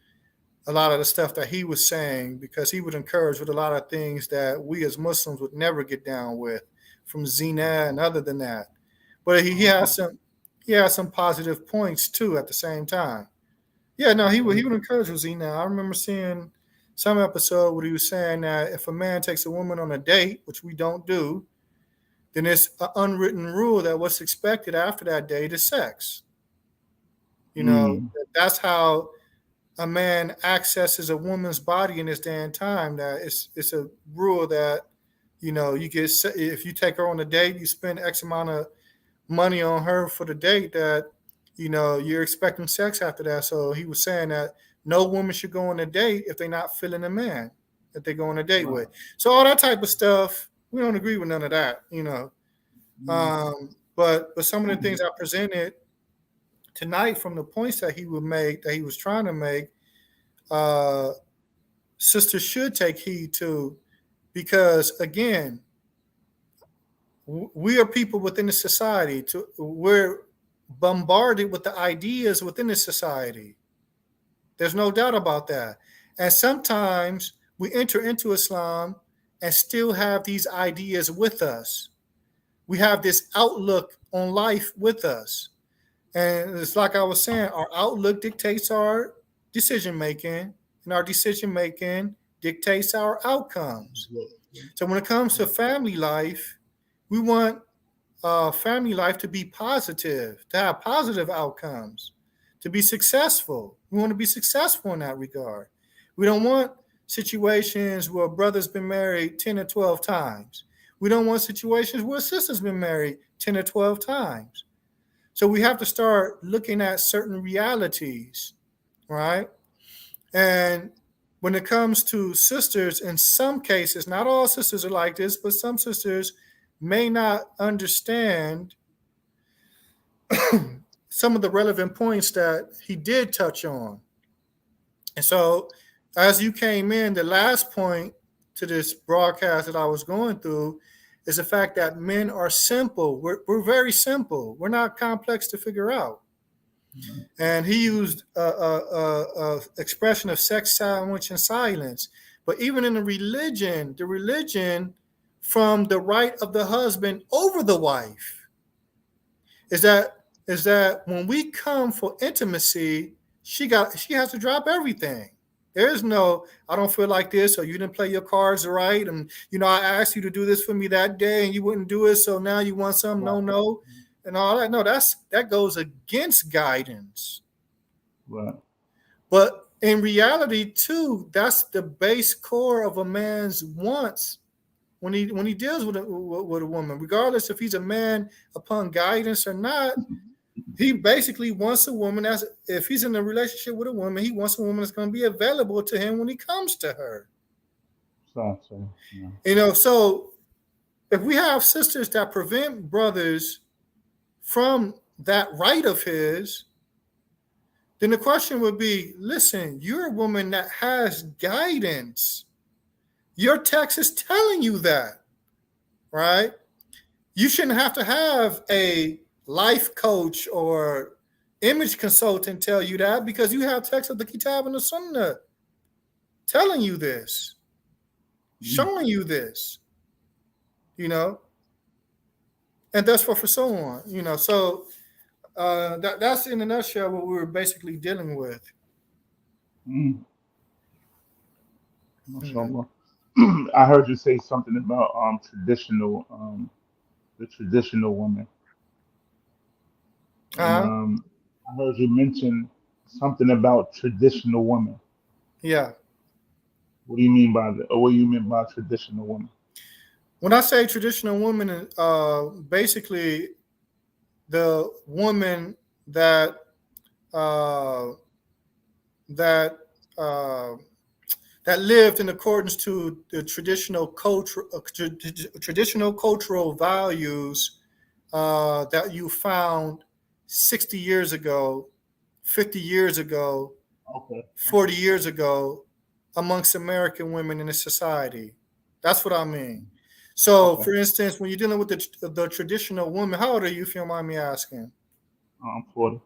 a lot of the stuff that he was saying, because he would encourage with a lot of things that we as Muslims would never get down with, from zina and other than that. But he has some positive points too at the same time. Yeah, no, he would encourage with zina. I remember seeing some episode where he was saying that if a man takes a woman on a date, which we don't do, then it's an unwritten rule that what's expected after that date is sex. That's how a man accesses a woman's body in this day and time. That it's a rule that you get, if you take her on a date, you spend X amount of money on her for the date, that you're expecting sex after that. So he was saying that no woman should go on a date if they're not feeling a man that they're going on a date Right. with. So all that type of stuff, we don't agree with none of that, you know. But some of the things I presented tonight from the points that he would make, that he was trying to make, uh, sisters should take heed to, because again, we are people within the society. We're bombarded with the ideas within the society. There's no doubt about that. And sometimes we enter into Islam and still have these ideas with us. We have this outlook on life with us. And it's like I was saying, our outlook dictates our decision making, and our decision making dictates our outcomes. So when it comes to family life, we want family life to be positive, to have positive outcomes, to be successful. We want to be successful in that regard. We don't want situations where a brother's been married 10 or 12 times. We don't want situations where a sister's been married 10 or 12 times. So we have to start looking at certain realities, right? And when it comes to sisters, in some cases, not all sisters are like this, but some sisters may not understand some of the relevant points that he did touch on. And so, as you came in, the last point to this broadcast that I was going through is the fact that men are simple. We're very simple. We're not complex to figure out. And he used a expression of sex, sandwich, and silence. But even in the religion from the right of the husband over the wife is that when we come for intimacy, she has to drop everything. There's no, I don't feel like this, or you didn't play your cards right, and I asked you to do this for me that day, and you wouldn't do it, so now you want some, no, and all that. No, that goes against guidance. Right. But in reality, too, that's the base core of a man's wants when he deals with a woman, regardless if he's a man upon guidance or not. He basically wants a woman, as if he's in a relationship with a woman, he wants a woman that's going to be available to him when he comes to her. Yeah. So if we have sisters that prevent brothers from that right of his, then the question would be, listen, you're a woman that has guidance. Your text is telling you that, right? You shouldn't have to have a life coach or image consultant tell you that, because you have text of the Kitab and the Sunnah telling you this, showing you this, and that's for so on, so that's in a nutshell what we were basically dealing with. Mashallah. I heard you say something about the traditional woman. And I heard you mention something about traditional women. Yeah. What do you mean by that? Or what do you mean by traditional woman? When I say traditional woman, basically the woman that lived in accordance to the traditional cultural values that you found 60 years ago, 50 years ago, 40 years ago amongst American women in the society. That's what I mean. So, for instance, when you're dealing with the traditional woman, how old are you, if you don't mind me asking? I'm 40.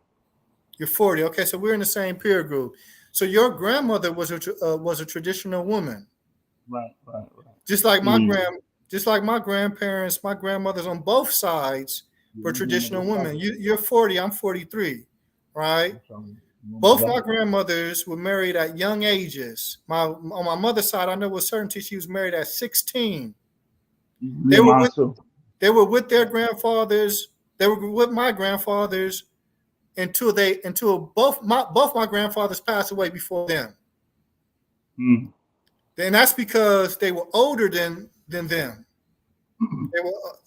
You're 40. Okay, so we're in the same peer group. So your grandmother was a traditional woman. Right. Just like my grandparents, my grandmothers on both sides were traditional women. You're 40, I'm 43, right? Both my grandmothers were married at young ages. On my mother's side, I know with certainty she was married at 16. They were with their grandfathers. They were with my grandfathers until both my grandfathers passed away before them. And that's because they were older than them.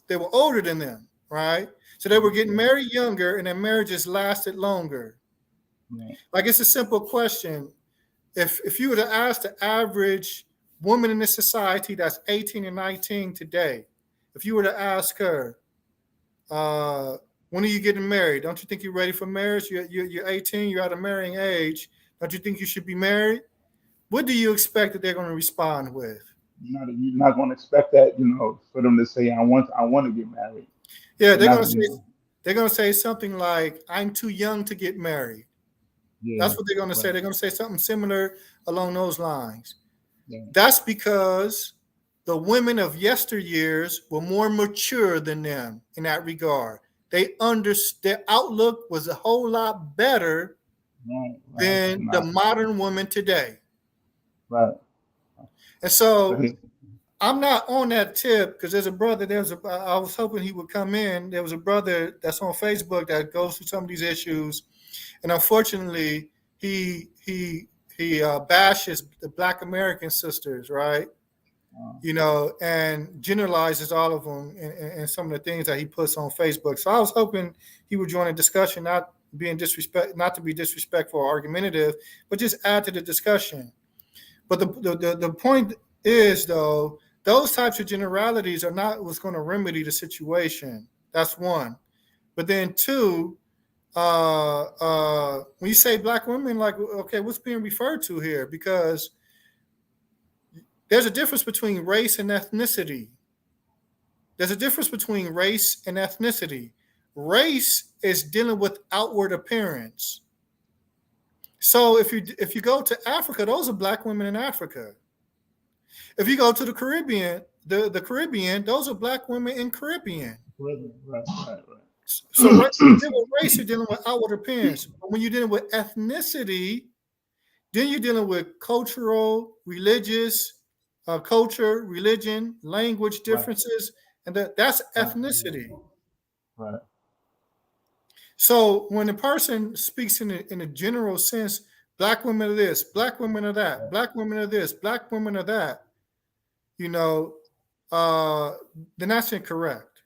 They were older than them, right? So they were getting married younger, and their marriages lasted longer. Like, it's a simple question. If you were to ask the average woman in this society that's 18 and 19 today, if you were to ask her, uh, when are you getting married? Don't you think you're ready for marriage? You're 18, you're at a marrying age. Don't you think you should be married? What do you expect that they're going to respond with? You're not going to expect that, for them to say, I want to get married. Yeah, They're not, they're going to say something like, "I'm too young to get married." yeah, That's what they're going to say. right, They're going to say something similar along those lines. yeah, That's because the women of yesteryears were more mature than them in that regard. Their outlook was a whole lot better right, right. than the Not, modern woman today. right. And So so I'm not on that tip because there's a brother. I was hoping he would come in. There was a brother that's on Facebook that goes through some of these issues, and unfortunately, he bashes the Black American sisters, right? And generalizes all of them and some of the things that he puts on Facebook. So I was hoping he would join a discussion, not to be disrespectful or argumentative, but just add to the discussion. But the point is, though, those types of generalities are not what's going to remedy the situation. That's one. But then two, when you say Black women, like, okay, what's being referred to here? Because there's a difference between race and ethnicity. There's a difference between race and ethnicity. Race is dealing with outward appearance. So if you go to Africa, those are Black women in Africa. If you go to the Caribbean, the Caribbean, those are Black women in Caribbean. right, right, right. So when you deal with race, you're dealing with outward appearance. But when you're dealing with ethnicity, then you're dealing with cultural, religious, culture, religion, language Right, differences, and that's right, ethnicity. right, So when a person speaks in a general sense, Black women are this, Black women are that, right, Black women are this, Black women are that, you know, uh, then that's incorrect.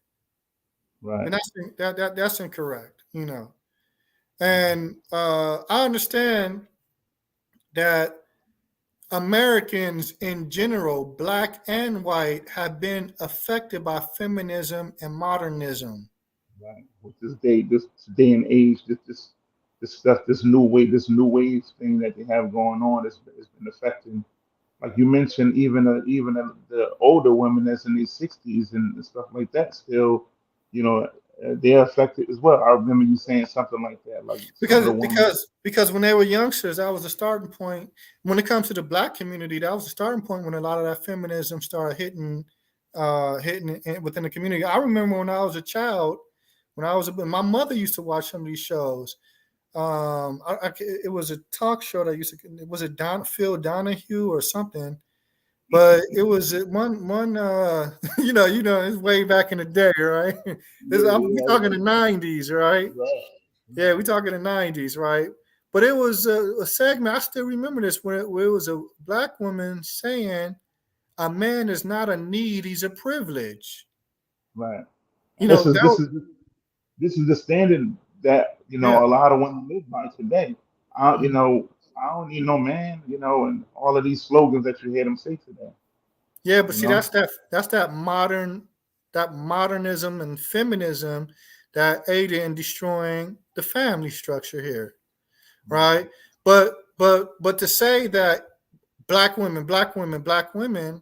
right. Then that's incorrect, And I understand that Americans in general, Black and white, have been affected by feminism and modernism. Right. With this day and age, this stuff, this new wave thing that they have going on, has been affecting. Like you mentioned, the older women that's in their 60s and stuff like that, still, they're affected as well. I remember you saying something like that, like some of Because the women. because because when they were youngsters, that was the starting point. When it comes to the Black community, that was the starting point when a lot of that feminism started hitting within the community. I remember when I was a child, my mother used to watch some of these shows. It was a talk show that was it Phil Donahue or something, but it was one it's way back in the day, right? Yeah, We yeah, talking the '90s, right? right, Yeah, we talking the '90s, right? But it was a segment. I still remember this where it was a Black woman saying, "A man is not a need; he's a privilege." right. You And know that. this is the standard that Yeah, a lot of women live by today. mhm. I don't need no man, and all of these slogans that you hear them say today. Yeah. But You see, know, that's that modernism and feminism that aided in destroying the family structure here, right? But to say that Black women, Black women, Black women,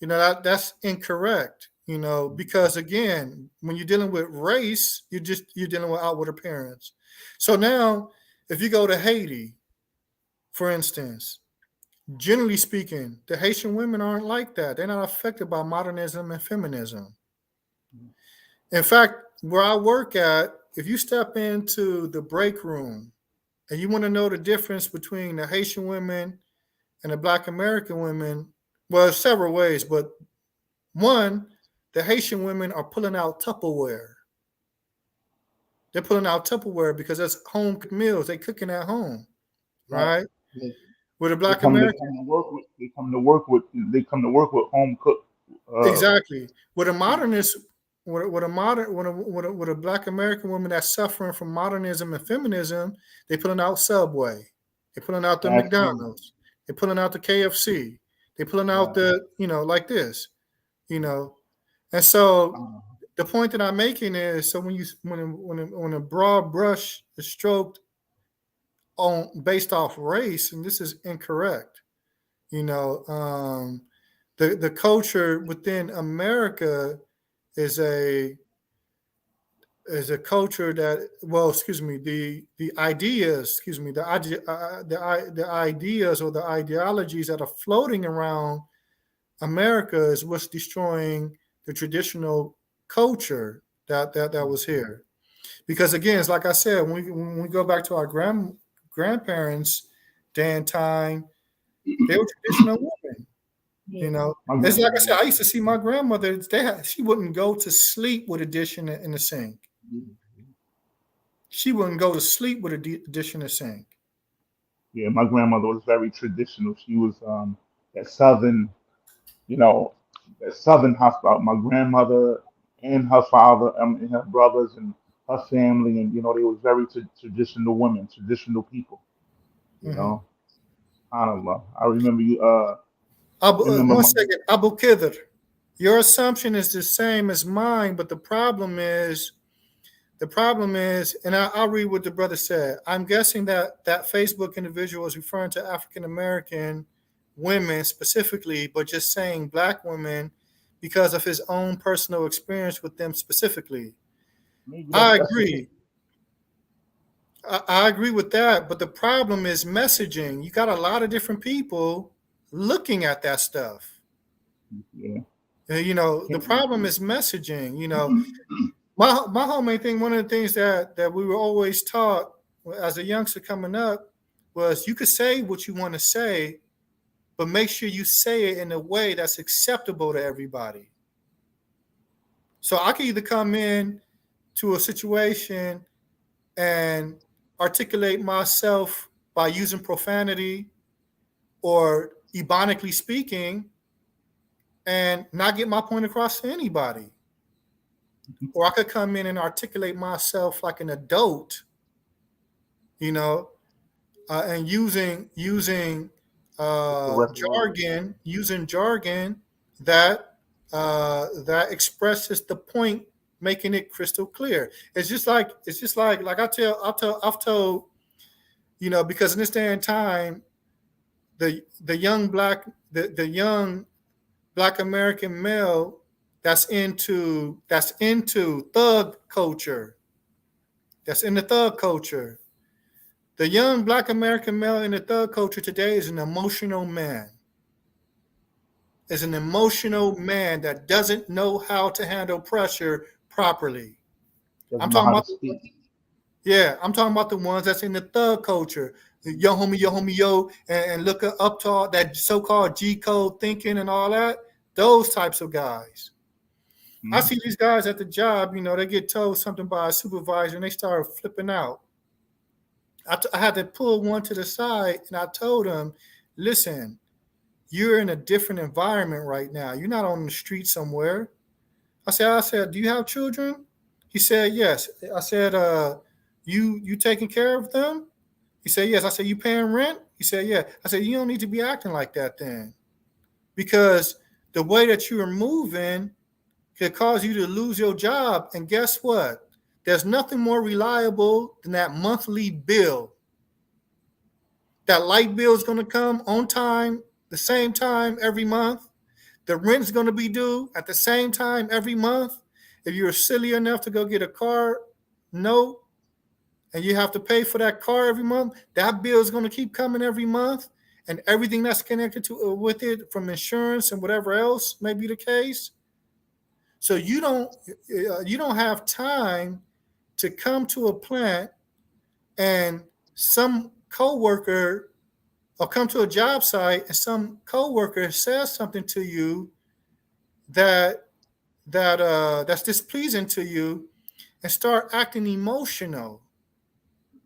that's incorrect. Because again, when you're dealing with race, you're dealing with outward appearance. So now, if you go to Haiti, for instance, generally speaking, the Haitian women aren't like that. They're not affected by modernism and feminism. In fact, where I work at, if you step into the break room and you want to know the difference between the Haitian women and the Black American women, well, several ways, but one, the Haitian women are pulling out Tupperware. They're pulling out Tupperware because that's home cooked meals. They cooking at home, right? right? They, With the they Black come they American, come to work with home cooked. Uh, exactly. With a modernist, with a modern, with a Black American woman that's suffering from modernism and feminism, they pulling out Subway. They pulling out the Fast food. McDonald's. They're pulling out the KFC. They're pulling out Right. the, like this, you know. And so Uh, the point that I'm making is, so when a broad brush is stroked on based off race, and this is incorrect, you know, the culture within America is a culture that, well, excuse me, the ideas, excuse me, the ideas or the ideologies that are floating around America is what's destroying the traditional culture that was here. Because again, it's like I said, when we go back to our grandparents' day and time, they were traditional women. You know, my, it's gr- like I said, I used to see my grandmother. She wouldn't go to sleep with a dish in the sink. She wouldn't go to sleep with a dish in the sink. yeah, my grandmother was very traditional. She was that southern, you know, that southern hospital. My grandmother and her father, and her brothers and her family, and they was very traditional women, traditional people. You Mm-hmm. know, I don't know. I remember you. Remember One my second, Abu Kidr. Your assumption is the same as mine, but the problem is, and I'll read what the brother said. I'm guessing that Facebook individual is referring to African American women specifically, but just saying black women because of his own personal experience with them specifically. maybe I that's the case. agree. I agree with that, but the problem is messaging. You got a lot of different people looking at that stuff. Yeah. The problem is messaging. My whole main thing, one of the things that we were always taught as a youngster coming up was you could say what you want to say, but make sure you say it in a way that's acceptable to everybody. So I could either come in to a situation and articulate myself by using profanity or ebonically speaking and not get my point across to anybody. Or I could come in and articulate myself like an adult, you know, and using The correct word. jargon that expresses the point, making it crystal clear. It's just like I've told, because in this day and time, the young black American male that's into thug culture, that's in the thug culture. The young black American male in the thug culture today is an emotional man. Is an emotional man that doesn't know how to handle pressure properly. I'm Doesn't know talking how to about speak. I'm talking about the ones that's in the thug culture. Yo homie, yo, and look up to that so-called G code thinking and all that. Those types of guys. I Hmm. see these guys at the job, they get told something by a supervisor and they start flipping out. I had to pull one to the side and I told him, listen, you're in a different environment right now. You're not on the street somewhere. I said, do you have children? He said, yes. I said, you taking care of them? He said, yes. I said, you paying rent? He said, yeah. I said, you don't need to be acting like that then. Because the way that you are moving could cause you to lose your job. And guess what? There's nothing more reliable than that monthly bill. That light bill is going to come on time, the same time every month. The rent's going to be due at the same time every month. If you're silly enough to go get a car note and you have to pay for that car every month, that bill is going to keep coming every month, and everything that's connected to with it, from insurance and whatever else may be the case. So you don't have time to come to a plant and some coworker, or come to a job site and some coworker says something to you that that's displeasing to you, and start acting emotional.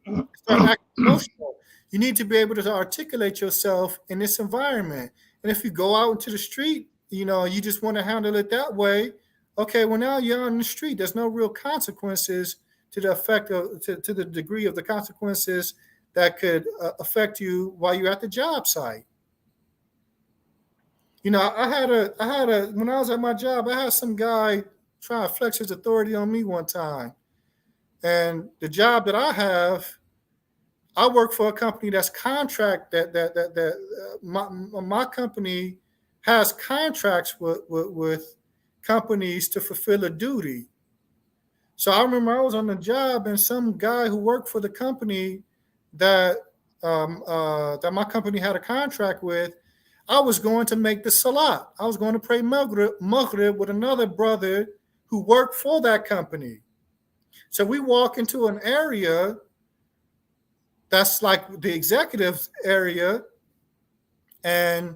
Start acting emotional. You need to be able to articulate yourself in this environment. And if you go out into the street, you just want to handle it that way. Okay, well now you're on the street. There's no real consequences to the effect of to the degree of the consequences that could affect you while you're at the job site. when I was at my job, I had some guy try to flex his authority on me one time. And the job that I have, I work for a company that's contract my company has contracts with companies to fulfill a duty. So I remember I was on the job and some guy who worked for the company that that my company had a contract with, I was going to make the salat. I was going to pray Maghrib with another brother who worked for that company. So we walk into an area that's like the executives area, and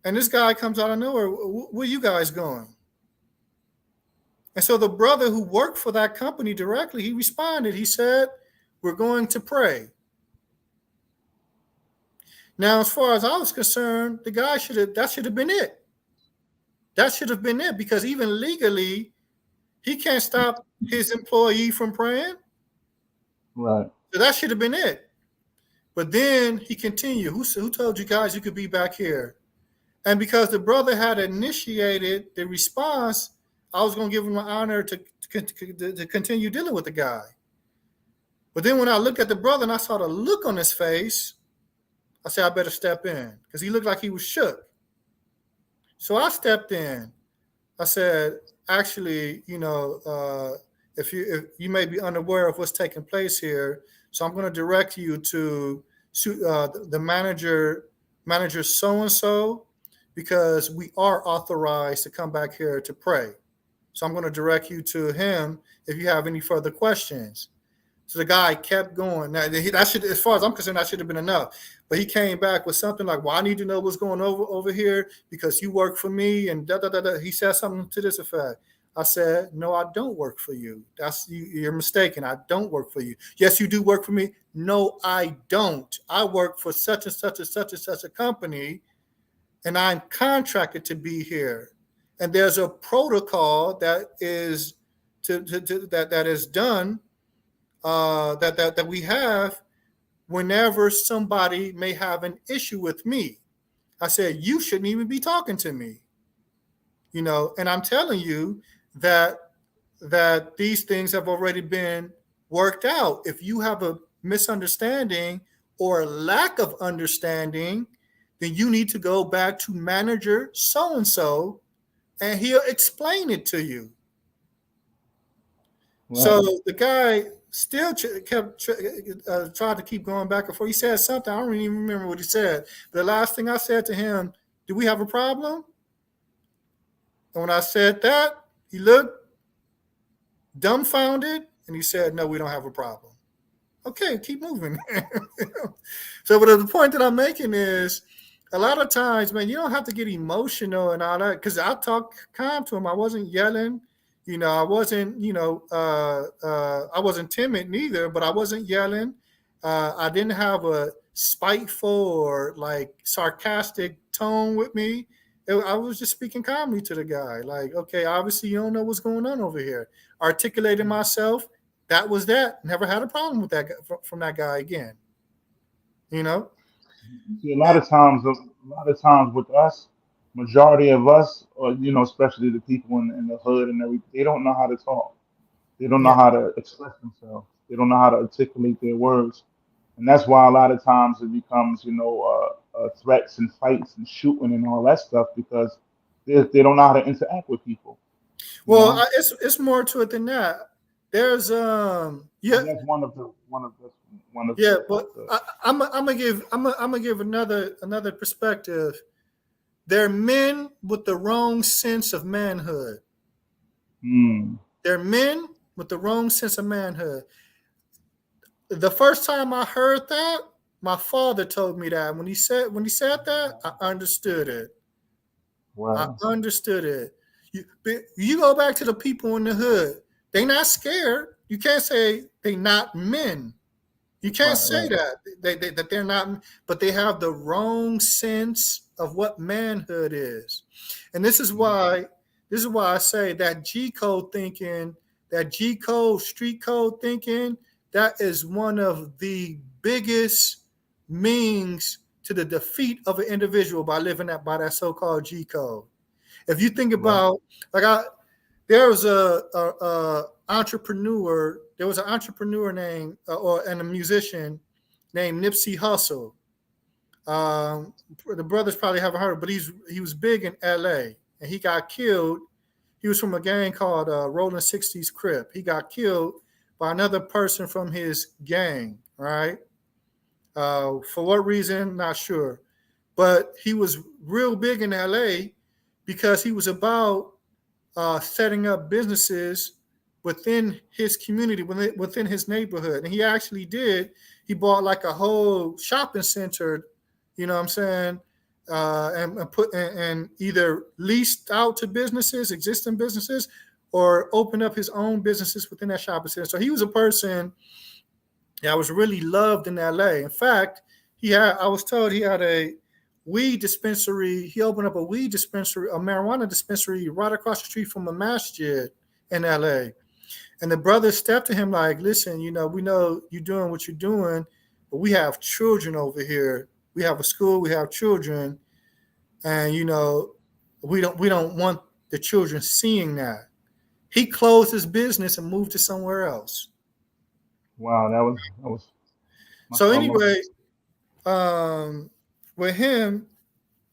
this guy comes out of nowhere. Where you guys going? And so the brother who worked for that company directly, he responded. He said, "We're going to pray." Now, as far as I was concerned, the guy that should have been it. That should have been it, because even legally, he can't stop his employee from praying. Right. So that should have been it. But then he continued. Who told you guys you could be back here? And because the brother had initiated the response, I was going to give him the honor to continue dealing with the guy. But then when I looked at the brother and I saw the look on his face, I said, I better step in, because he looked like he was shook. So I stepped in. I said, actually, if you may be unaware of what's taking place here, so I'm going to direct you to the manager so and so, because we are authorized to come back here to pray. So I'm going to direct you to him if you have any further questions. So the guy kept going. Now, that should, as far as I'm concerned, that should have been enough. But he came back with something like, "Well, I need to know what's going over here because you work for me," and da da da da. He said something to this effect. I said, "No, I don't work for you. You're mistaken. I don't work for you. Yes, you do work for me. No, I don't. I work for such and such and such and such a company, and I'm contracted to be here. And there's a protocol that is that is done." That we have whenever somebody may have an issue with me. I said, you shouldn't even be talking to me. And I'm telling you that these things have already been worked out. If you have a misunderstanding or lack of understanding, then you need to go back to manager so-and-so, and he'll explain it to you. Right. So the guy still tried to keep going back and forth. He said something. I don't even remember what he said. The last thing I said to him, "Do we have a problem?" And when I said that, he looked dumbfounded and he said, "No, we don't have a problem." Okay, keep moving. So, but the point that I'm making is, a lot of times, man, you don't have to get emotional and all that, because I talked calm to him. I wasn't yelling. I wasn't, I wasn't timid neither, but I wasn't yelling. I didn't have a spiteful or like sarcastic tone with me. I was just speaking calmly to the guy. Like, okay, obviously you don't know what's going on over here. Articulating myself. That was that. Never had a problem with that from that guy again. See, a lot of times with us, majority of us, or especially the people in the hood and everything, they don't know how to talk. They don't know how to express themselves. They don't know how to articulate their words, and that's why a lot of times it becomes, threats and fights and shooting and all that stuff, because they don't know how to interact with people. Well, it's more to it than that. There's And that's one of but I'm gonna give another perspective. They're men with the wrong sense of manhood. They're men with the wrong sense of manhood. The first time I heard that, my father told me that. When he said that, I understood it. Wow. I understood it. You go back to the people in the hood. They're not scared. You can't say they're not men. You can't say that that they're not, but they have the wrong sense of what manhood is. And this is why I say that G code thinking, that G code street code thinking, that is one of the biggest means to the defeat of an individual by living by that so-called G code. If you think Right. about, like there was a entrepreneur. There was an entrepreneur named and a musician named Nipsey Hussle. The brothers probably haven't heard, but he was big in L.A. and he got killed. He was from a gang called Rolling 60s Crip. He got killed by another person from his gang, right? For what reason? Not sure. But he was real big in LA because he was about setting up businesses within his community, within his neighborhood. And he actually did. He bought like a whole shopping center, you know what I'm saying? And either leased out to businesses, existing businesses, or opened up his own businesses within that shopping center. So he was a person that was really loved in LA. In fact, I was told he had a weed dispensary. He opened up a weed dispensary, a marijuana dispensary right across the street from a masjid in LA. And the brothers stepped to him like, listen, we know you're doing what you're doing, but we have children over here. We have a school, we have children, and we don't want the children seeing that. He closed his business and moved to somewhere else. Wow, that was So mashallah. anyway, with him,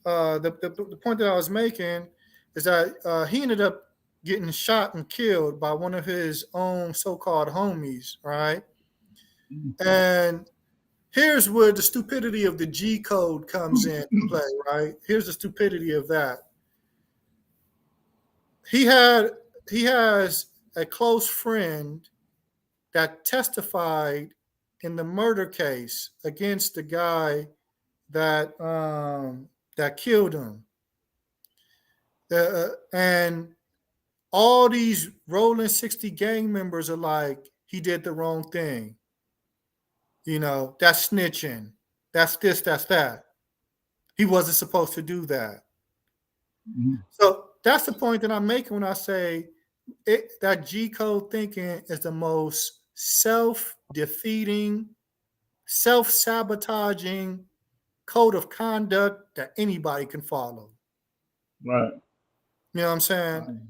the point that I was making is that he ended up getting shot and killed by one of his own so-called homies, right? And here's where the stupidity of the G code comes in play, right? Here's the stupidity of that. He has a close friend that testified in the murder case against the guy that killed him. And all these Rolling 60 gang members are like, he did the wrong thing. That's snitching. That's this, that's that. He wasn't supposed to do that. Mhm. So that's the point that I'm making when I say that G code thinking is the most self-defeating, self-sabotaging code of conduct that anybody can follow. Right. You know what I'm saying? Right.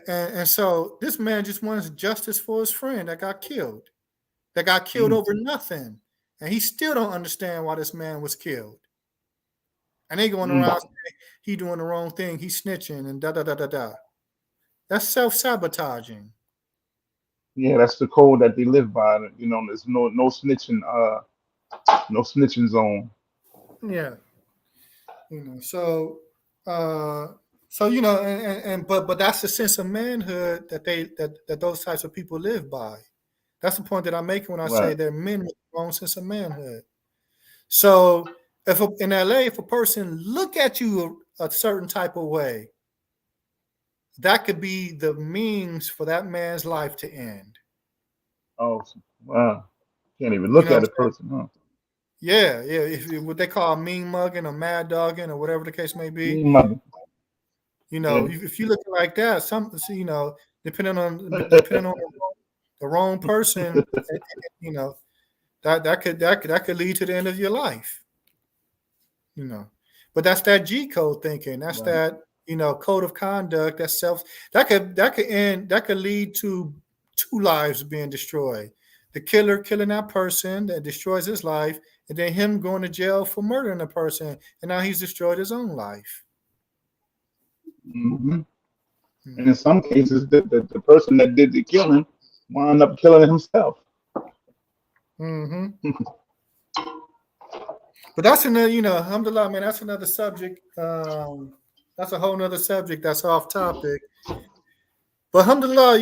And so this man just wants justice for his friend that got killed over nothing. And he still don't understand why this man was killed. And they going around saying he doing the wrong thing, he's snitching and da da da da da. That's self-sabotaging. Yeah, that's the code that they live by. There's no snitching, no snitching zone. Yeah. So but that's the sense of manhood that those types of people live by. That's the point that I'm making when I say Right. they're men with the wrong sense of manhood. So in LA, if a person look at you a certain type of way, that could be the means for that man's life to end. Oh, wow. Can't even You look know what I'm at a saying? person, huh? Yeah. If what they call mean mugging or mad dogging or whatever the case may be, Me mother. Yeah. if you look like that, depending on the wrong person, you know, that could lead to the end of your life. you know. But that's that G code thinking. That's Right. that code of conduct. That self that could lead to two lives being destroyed. The killer killing that person that destroys his life, and then him going to jail for murdering a person, and now he's destroyed his own life. hmm And in Mm-hmm. some cases, the person that did the killing wound up killing himself. Mm-hmm. But that's another, alhamdulillah, man, that's another subject. That's a whole nother subject that's off topic. But alhamdulillah,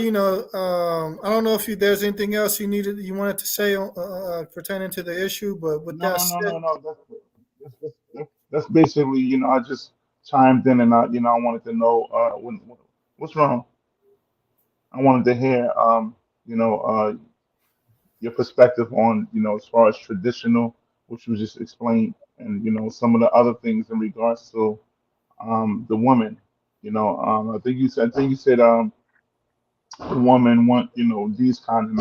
I don't know if there's anything else you wanted to say pertaining to the issue, but with No, that no, no, said, no, no. That's basically, I just chimed in and I wanted to know what's wrong. I wanted to hear, you know, your perspective on, as far as traditional, which you just explained, and some of the other things in regards to the woman. I think you said the woman want these kind of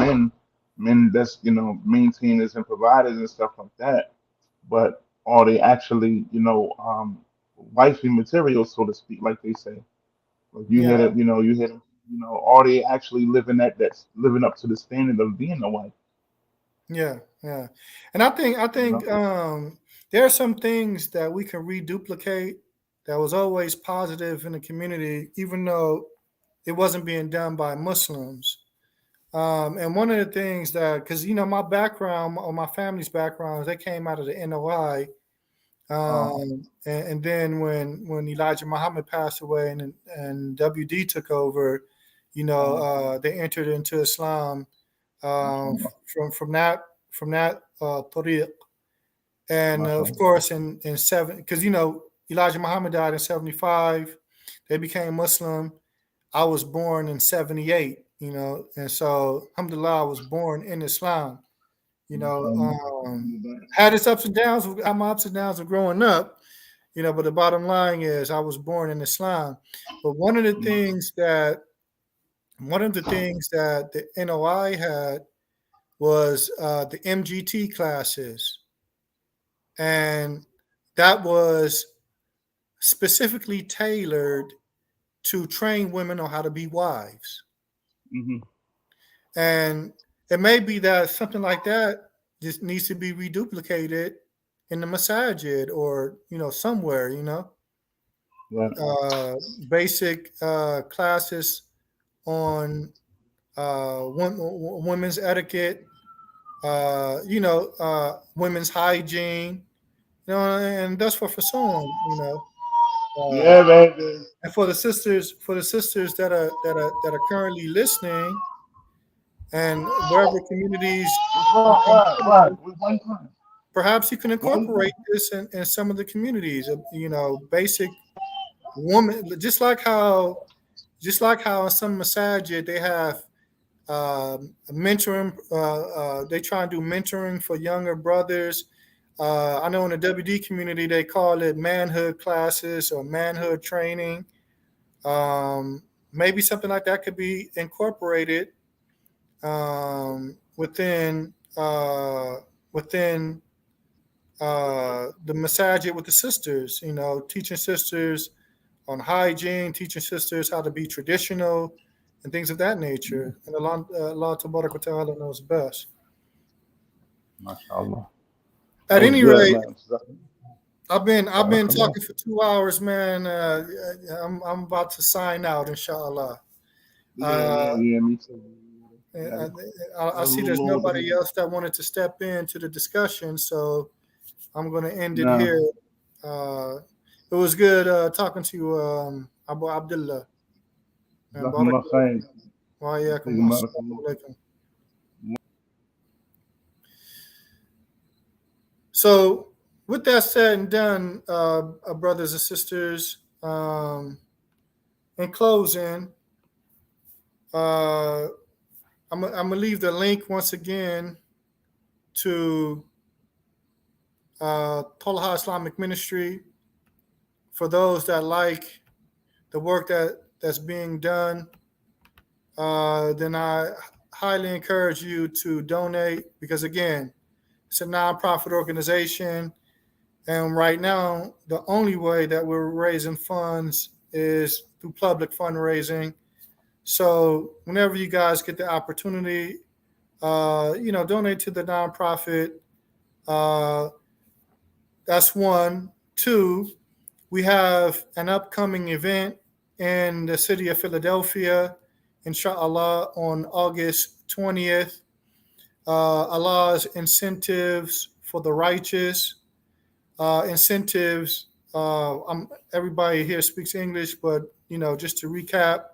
men that's maintainers and providers and stuff like that. But or they actually, wifey material, so to speak, like they say. Like you Yeah, hit it, you hit them, are they actually living that's living up to the standard of being a wife? yeah, yeah. And I think You know? there are some things that we can reduplicate that was always positive in the community, even though it wasn't being done by Muslims. And one of the things that, because my background or my family's background, they came out of the NOI. And then when Elijah Muhammad passed away and WD took over, they entered into Islam um, Mashallah, from that tariq. And of mashallah. course, in seven, because Elijah Muhammad died in 75, they became Muslim. I was born in 78, and so alhamdulillah, I was born in Islam. You know, Mashallah. had its ups and downs, had my ups and downs of growing up, but the bottom line is I was born in Islam. But one of the things that the NOI had was the MGT classes, and that was specifically tailored to train women on how to be wives. Mm-hmm. And it may be that something like that just needs to be reduplicated in the masajid or somewhere. Right. Uh, Basic classes on women's etiquette, women's hygiene, and that's for so on. Uh, Yeah, man. and for the sisters that are currently listening, and wherever communities you come Right. to, With one time. perhaps you can One time. incorporate this in some of the communities. Basic woman, just like how in some masajid they have mentoring. They try and do mentoring for younger brothers. I know in the WD community they call it manhood classes or manhood training. Maybe something like that could be incorporated within the masajid with the sisters. Teaching sisters on hygiene, teaching sisters how to be traditional, and things of that nature. And Allah Tabarak wa Ta'ala knows best. Mashallah. That At was any good, rate, man. I've been Barakallah. talking for 2 hours, man. I'm about to sign out, inshallah. Yeah, Uh, man. Yeah, me too. Yeah, I, I a see little there's over nobody here. else that wanted to step into the discussion, so I'm going to end it Nah. here. Uh, it was good talking to you, Abu Abdullah. And Jazakumullah khair. barakallahu wa iyyakum. Barakallah. Assalamu alaikum. So, with that said and done, brothers and sisters, in closing, uh, I'm gonna leave the link once again to Talha Islamic Ministry for those that like the work that's being done. Then I highly encourage you to donate because again, it's a nonprofit organization, and right now the only way that we're raising funds is through public fundraising. So whenever you guys get the opportunity, donate to the nonprofit. Uh, that's one. Two, we have an upcoming event in the city of Philadelphia, inshallah, on August 20th. Allah's incentives for the righteous. Incentives. Everybody here speaks English, but just to recap,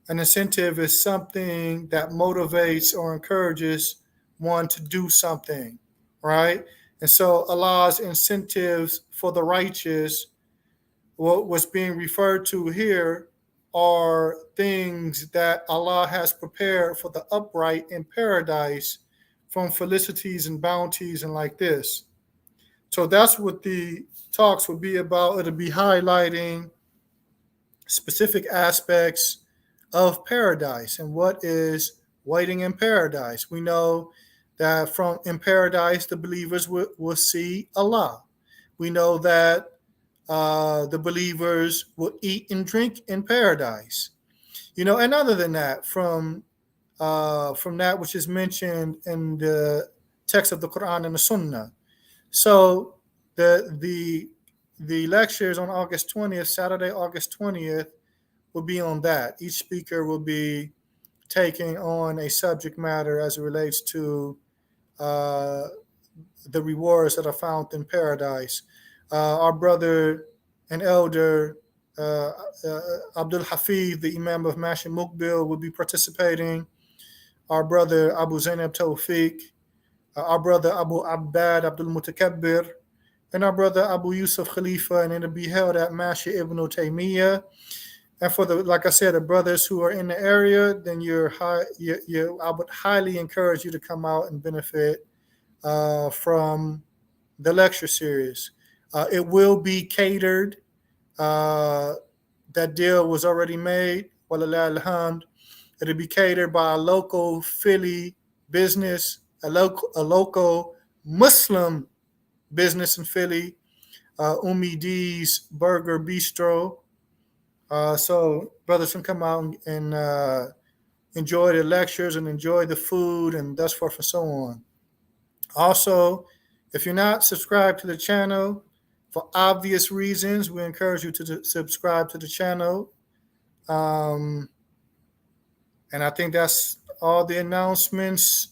an incentive is something that motivates or encourages one to do something, right? And so Allah's incentives for the righteous, what was being referred to here, are things that Allah has prepared for the upright in paradise from felicities and bounties and like this. So that's what the talks would be about. It'll be highlighting specific aspects of paradise and what is waiting in paradise. We know that from in paradise, the believers will see Allah. We know that the believers will eat and drink in paradise. And other than that, from that which is mentioned in the text of the Quran and the Sunnah. So the lectures on August 20th, Saturday, August 20th, will be on that. Each speaker will be taking on a subject matter as it relates to uh, the rewards that are found in paradise. Our brother and elder uh, uh, Abdul Hafiz, the Imam of Mashi Mukbil, will be participating. Our brother Abu Zainab Tawfiq, our brother Abu Abbad Abdul Mutakabbir, and our brother Abu Yusuf Khalifa, and it'll be held at Mashi Ibn Taymiyyah. And for like I said, the brothers who are in the area, then I would highly encourage you to come out and benefit from the lecture series. It will be catered. Uh, that deal was already made. Walillah alhamd. It'll be catered by a local Philly business, a local Muslim business in Philly, Umi D's Burger Bistro. So brothers can come out and enjoy the lectures and enjoy the food and thus forth and so on. Also, if you're not subscribed to the channel, for obvious reasons, we encourage you to subscribe to the channel. Um, and I think that's all the announcements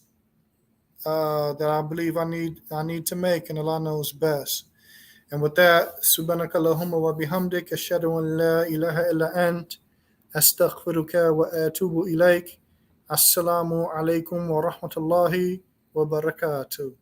that I believe I need to make, and Allah knows best. And with that, subhanaka Allahumma wa bihamdik, ashhadu an la ilaha illa ant, astaghfiruka wa atubu ilayk. Assalamu alaikum wa rahmatullahi wa barakatuh.